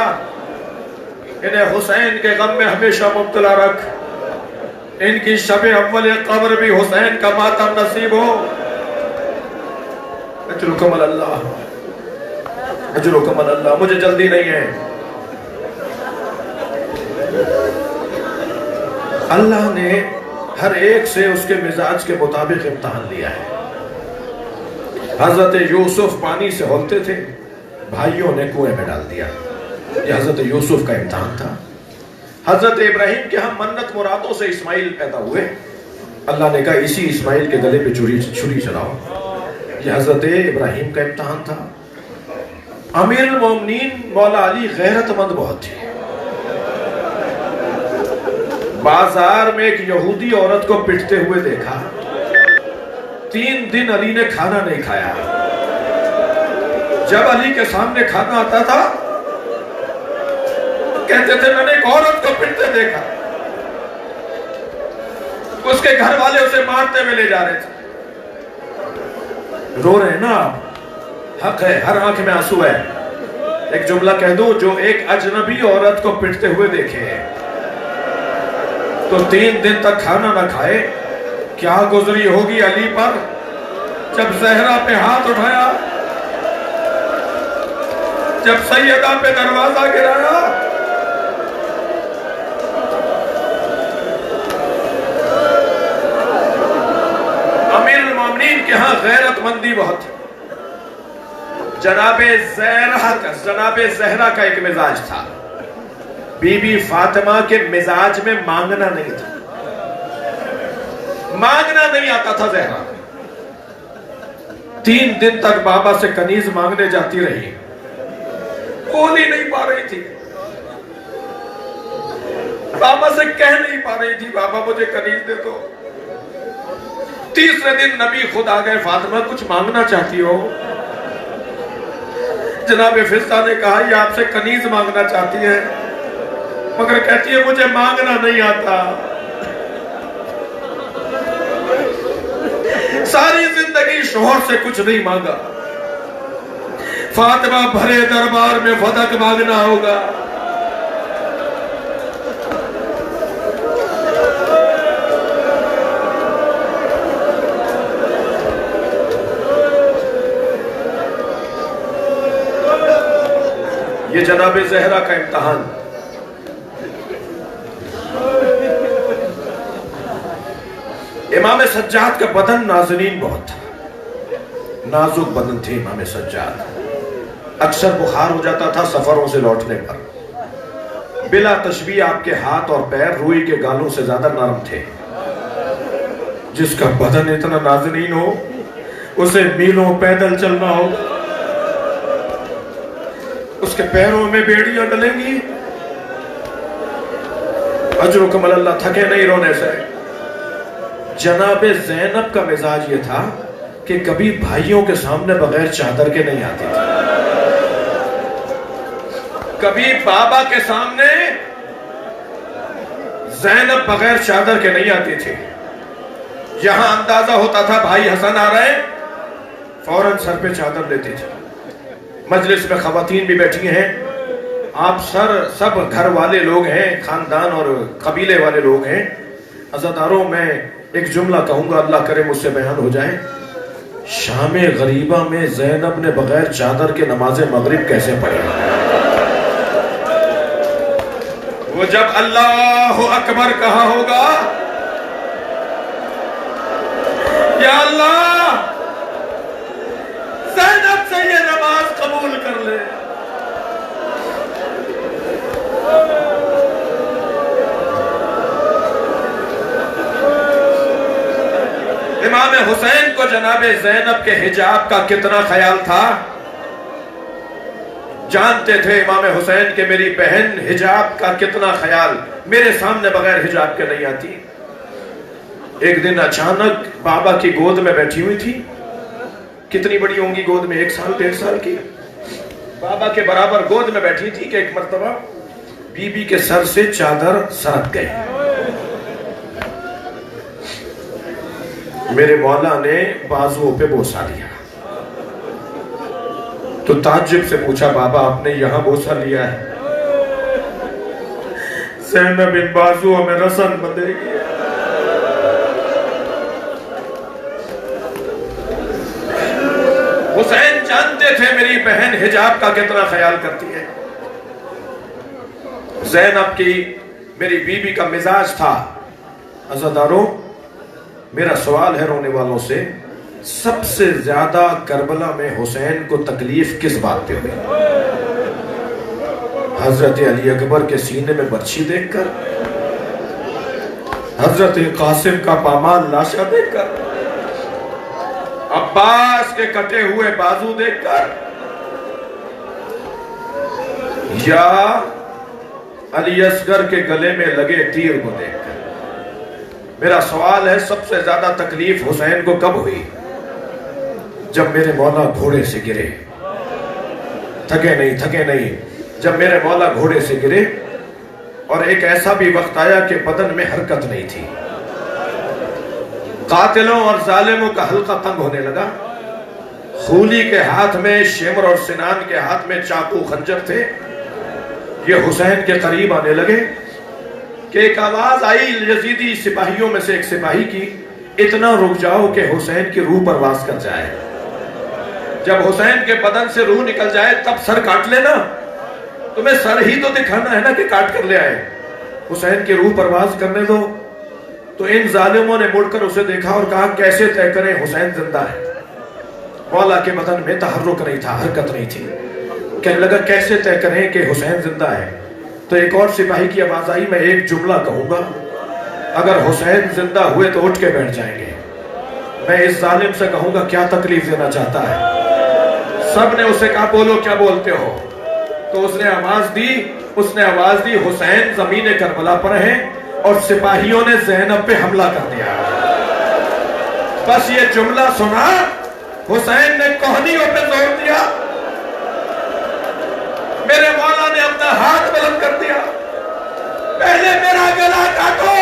انہیں حسین کے غم میں ہمیشہ مبتلا رکھ، ان کی شب اول قبر بھی حسین کا ماتم نصیب ہو۔ اجر و کمال اللہ، اجر و کمال اللہ۔ مجھے جلدی نہیں ہے، اللہ نے ہر ایک سے اس کے مزاج کے مطابق امتحان لیا ہے۔ حضرت یوسف پانی سے ہولتے تھے، بھائیوں نے کنویں میں ڈال دیا، یہ حضرت یوسف کا امتحان تھا۔ حضرت ابراہیم کے ہم منت مرادوں سے اسماعیل پیدا ہوئے، اللہ نے کہا اسی اسماعیل کے گلے پہ چھری چلاؤ، یہ حضرت ابراہیم کا امتحان تھا۔ امیر المومنین مولا علی غیرت مند بہت تھے۔ بازار میں ایک یہودی عورت کو پٹتے ہوئے دیکھا، 3 دن علی نے کھانا نہیں کھایا۔ جب علی کے سامنے کھانا آتا تھا کہتے تھے میں نے ایک عورت کو پٹتے دیکھا، اس کے گھر والے اسے مارتے ہوئے لے جا رہے تھے۔ رو رہے ہیں نا آپ، حق ہے، ہر آنکھ میں آنسو ہے۔ ایک جملہ کہہ دو، جو ایک اجنبی عورت کو پٹتے ہوئے دیکھے تو 3 دن تک کھانا نہ کھائے، کیا گزری ہوگی علی پر جب زہرا پہ ہاتھ اٹھایا، جب سیدہ پہ دروازہ گرایا۔ امیر المومنین کے ہاں غیرت مندی بہت ہے۔ جناب زہرا کا ایک مزاج تھا، بی بی فاطمہ کے مزاج میں مانگنا نہیں تھا، مانگنا نہیں آتا تھا زہرا۔ 3 دن تک بابا سے کنیز مانگنے جاتی رہی، بول ہی نہیں پا رہی تھی، بابا سے کہہ نہیں پا رہی تھی بابا مجھے کنیز دے دو۔ تیسرے دن نبی خود آ گئے، فاطمہ کچھ مانگنا چاہتی ہو؟ جناب فضہ نے کہا یہ آپ سے کنیز مانگنا چاہتی ہے، مگر کہتی ہے مجھے مانگنا نہیں آتا۔ ساری زندگی شوہر سے کچھ نہیں مانگا، فاطمہ بھرے دربار میں فدق مانگنا ہوگا۔ یہ جناب زہرا کا امتحان۔ امام سجاد کا بدن نازنین بہت تھا، نازک بدن تھے امام سجاد، اکثر بخار ہو جاتا تھا سفروں سے لوٹنے پر۔ بلا تشبیہ آپ کے ہاتھ اور پیر روئی کے گالوں سے زیادہ نرم تھے۔ جس کا بدن اتنا نازنین ہو اسے میلوں پیدل چلنا ہو، اس کے پیروں میں بیڑیاں ڈلیں گی، اجر و کمال اللہ، تھکے نہیں رونے سے۔ جناب زینب کا مزاج یہ تھا کہ کبھی بھائیوں کے سامنے بغیر چادر کے نہیں آتی تھی، کبھی بابا کے سامنے زینب بغیر چادر کے نہیں آتی تھی۔ یہاں اندازہ ہوتا تھا بھائی حسن آ رہے، فوراً سر پہ چادر لیتی تھی۔ مجلس میں خواتین بھی بیٹھی ہیں، آپ سب گھر والے لوگ ہیں، خاندان اور قبیلے والے لوگ ہیں۔ عزاداروں میں ایک جملہ کہوں گا، اللہ کرے مجھ سے بیان ہو جائے۔ شام غریبہ میں زینب نے بغیر چادر کے نماز مغرب کیسے پڑھی؟ وہ جب اللہ اکبر کہا ہوگا یا اللہ زینب سے یہ نماز قبول کر لے. امام حسین کو جناب زینب کے حجاب کا کتنا خیال تھا. جانتے تھے امام حسین کہ میری بہن حجاب کا کتنا خیال، میرے سامنے بغیر حجاب کے نہیں آتی. ایک دن اچانک بابا کی گود میں بیٹھی ہوئی تھی. کتنی بڑی ہوں گی گود میں؟ 1 سال 1.5 سال کی. بابا کے برابر گود میں بیٹھی تھی کہ ایک مرتبہ بی بی کے سر سے چادر سرک گئی. میرے مولا نے بازوؤں پہ بوسہ لیا تو تعجب سے پوچھا بابا آپ نے یہاں بوسہ لیا ہے؟ زینب ان بازوؤں میں رسن بندھے گی. حسین جانتے تھے میری بہن حجاب کا کتنا خیال کرتی ہے. زینب کی میری بیوی کا مزاج تھا. عزاداروں میرا سوال ہے رونے والوں سے، سب سے زیادہ کربلا میں حسین کو تکلیف کس بات پہ ہوئی؟ حضرت علی اکبر کے سینے میں برچھی دیکھ کر، حضرت قاسم کا پامال لاشا دیکھ کر، عباس کے کٹے ہوئے بازو دیکھ کر، یا علی اصغر کے گلے میں لگے تیر کو دیکھ کر؟ میرا سوال ہے سب سے زیادہ تکلیف حسین کو کب ہوئی؟ جب میرے مولا گھوڑے سے گرے. تھکے نہیں. جب میرے مولا گھوڑے سے گرے اور ایک ایسا بھی وقت آیا کہ بدن میں حرکت نہیں تھی. قاتلوں اور ظالموں کا حلقہ تنگ ہونے لگا. خولی کے ہاتھ میں شمر اور سنان کے ہاتھ میں چاقو خنجر تھے. یہ حسین کے قریب آنے لگے کہ ایک آواز آئی یزیدی سپاہیوں میں سے ایک سپاہی کی، اتنا رک جاؤ کہ حسین کی روح پرواز کر جائے. جب حسین کے بدن سے روح نکل جائے تب سر کاٹ لینا. تمہیں سر ہی تو دکھانا ہے نا کہ کاٹ کر لے آئے. حسین کی روح پرواز کرنے دو. تو ان ظالموں نے مڑ کر اسے دیکھا اور کہا کیسے طے کریں حسین زندہ ہے. مولا کے بدن میں تحرک نہیں تھا، حرکت نہیں تھی. کہنے لگا کیسے طے کریں کہ حسین زندہ ہے؟ تو ایک اور سپاہی کی آواز آئی، میں ایک جملہ کہوں گا، اگر حسین زندہ ہوئے تو اٹھ کے بیٹھ جائیں گے. میں اس ظالم سے کہوں گا کیا تکلیف دینا چاہتا ہے. سب نے اسے کہا بولو کیا بولتے ہو. تو اس نے آواز دی حسین زمین کربلا پر ہے اور سپاہیوں نے زینب پہ حملہ کر دیا. بس یہ جملہ سنا حسین نے کوہنیوں پہ زور دیا. میرے مولا نے اپنا ہاتھ بلند کر دیا، پہلے میرا گلا کاٹو.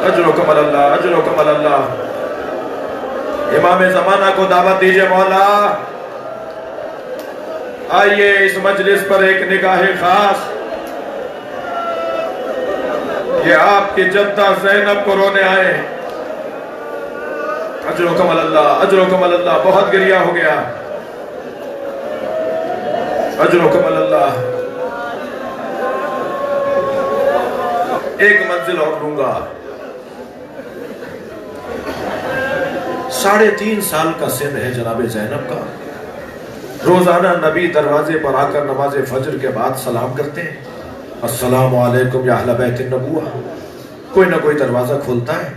اجرکم اللہ، اجرکم اللہ. امام زمانہ کو دعوت دیجئے مولا. آئیے اس مجلس پر ایک نگاہ خاص. یہ آپ کی جدہ زینب کو رونے آئے. اجرکم اللہ، اجرکم اللہ. بہت گریہ ہو گیا. اجرکم اللہ. ایک منزل اور لوں گا. 3.5 سال کا سن ہے جناب زینب کا. روزانہ نبی دروازے پر آ کر نماز فجر کے بعد سلام کرتے ہیں، السلام علیکم یا اہل بیت النبوہ. کوئی نہ کوئی دروازہ کھولتا ہے،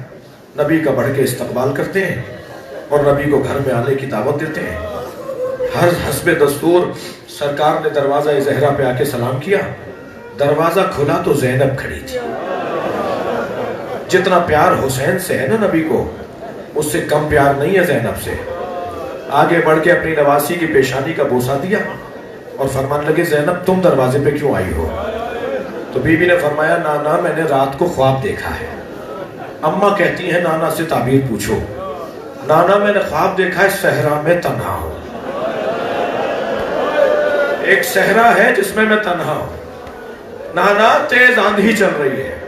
نبی کا بڑھ کے استقبال کرتے ہیں اور نبی کو گھر میں آنے کی دعوت دیتے ہیں. ہر حسب دستور سرکار نے دروازہ زہرا پہ آ کے سلام کیا. دروازہ کھلا تو زینب کھڑی تھی. جتنا پیار حسین سے ہے نا نبی کو، اس سے کم پیار نہیں ہے زینب سے. آگے بڑھ کے اپنی نواسی کی پیشانی کا بوسہ دیا اور فرمانے لگے زینب تم دروازے پہ کیوں آئی ہو؟ تو بی بی نے فرمایا نانا میں نے رات کو خواب دیکھا ہے. اماں کہتی ہیں نانا سے تعبیر پوچھو. نانا میں نے خواب دیکھا ہے صحرا میں تنہا ہوں. ایک صحرا ہے جس میں تنہا ہوں. نانا تیز آندھی چل رہی ہے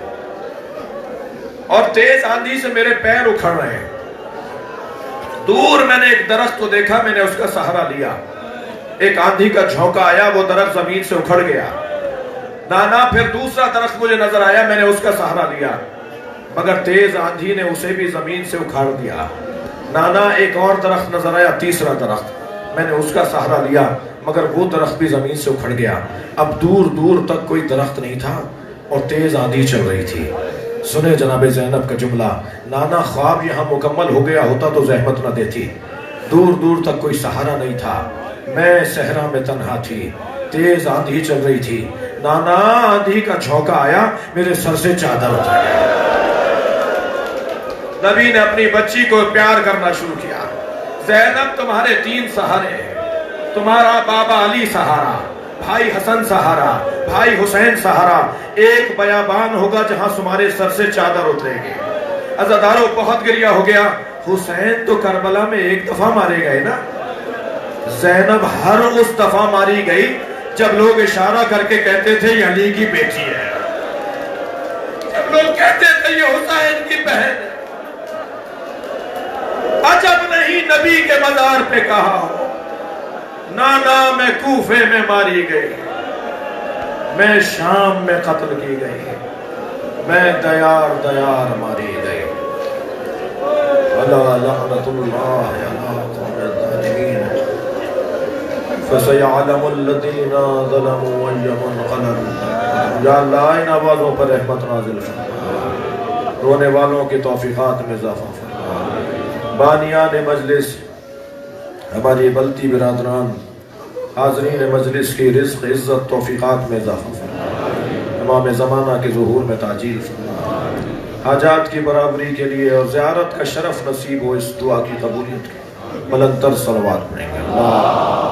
اور تیز آندھی سے میرے پیر اکھڑ رہے ہیں. دور میں نے ایک درخت کو دیکھا، میں نے اس کا سہارا لیا، ایک آندھی کا جھونکا آیا، وہ درخت زمین سے اکھڑ گیا۔ نانا پھر دوسرا درخت مجھے نظر آیا، میں نے اس کا سہارا لیا، مگر تیز آندھی نے اسے بھی زمین سے اکھاڑ دیا۔ نانا ایک اور درخت نظر آیا، تیسرا درخت، میں نے اس کا سہارا لیا، مگر وہ درخت بھی زمین سے اکھڑ گیا۔ اب دور دور تک کوئی درخت نہیں تھا اور تیز آندھی چل رہی تھی۔ سنے جناب زینب کا جملہ، نانا خواب یہاں مکمل ہو گیا ہوتا تو زحمت نہ دیتی۔ دور دور تک کوئی سہارا نہیں تھا، میں صحرا میں تنہا تھی، تیز آندھی چل رہی تھی۔ نانا آندھی کا جھونکا آیا، میرے سر سے چادر اتر گیا۔ نبی نے اپنی بچی کو پیار کرنا شروع کیا۔ زینب تمہارے 3 سہارے ہیں، تمہارا بابا علی سہارا، بھائی حسن سہارا، بھائی حسین سہارا۔ ایک بیابان ہوگا جہاں تمہارے سر سے چادر اترے گی۔ عزادارو بہت گریہ ہو گیا۔ حسین تو کربلا میں ایک دفعہ مارے گئے نا، زینب ہر اس دفعہ ماری گئی جب لوگ اشارہ کر کے کہتے تھے یہ علی کی بیٹی ہے، جب لوگ کہتے تھے یہ حسین کی بہن ہے۔ عجب نہیں نبی کے مزار پہ کہا ہو، نانا میں کوفے میں ماری گئی، میں شام میں قتل کی گئی، میں دیار دیار ماری گئی۔ وَلَا لَعْنَةُ اللَّهِ عَلَىٰ قَوْمِ الظَّالِمِينَ فَسَيَعْلَمُ الَّذِينَ ظَلَمُوا أَيَّ مُنْقَلَبٍ۔ یا اللہ ان آوازوں پر رحمت نازل فرما، رونے والوں کی توفیقات میں اضافہ فرما۔ بانیان مجلس، ہماری بلتی برادران، حاضرین مجلس کی رزق عزت توفیقات میں اضافہ فرما، امام زمانہ کے ظہور میں تعجیل فرما، حاجات کی برابری کے لیے اور زیارت کا شرف نصیب ہو، اس دعا کی قبولیت کی بلند تر صلوات پڑھیں گے۔ اللہ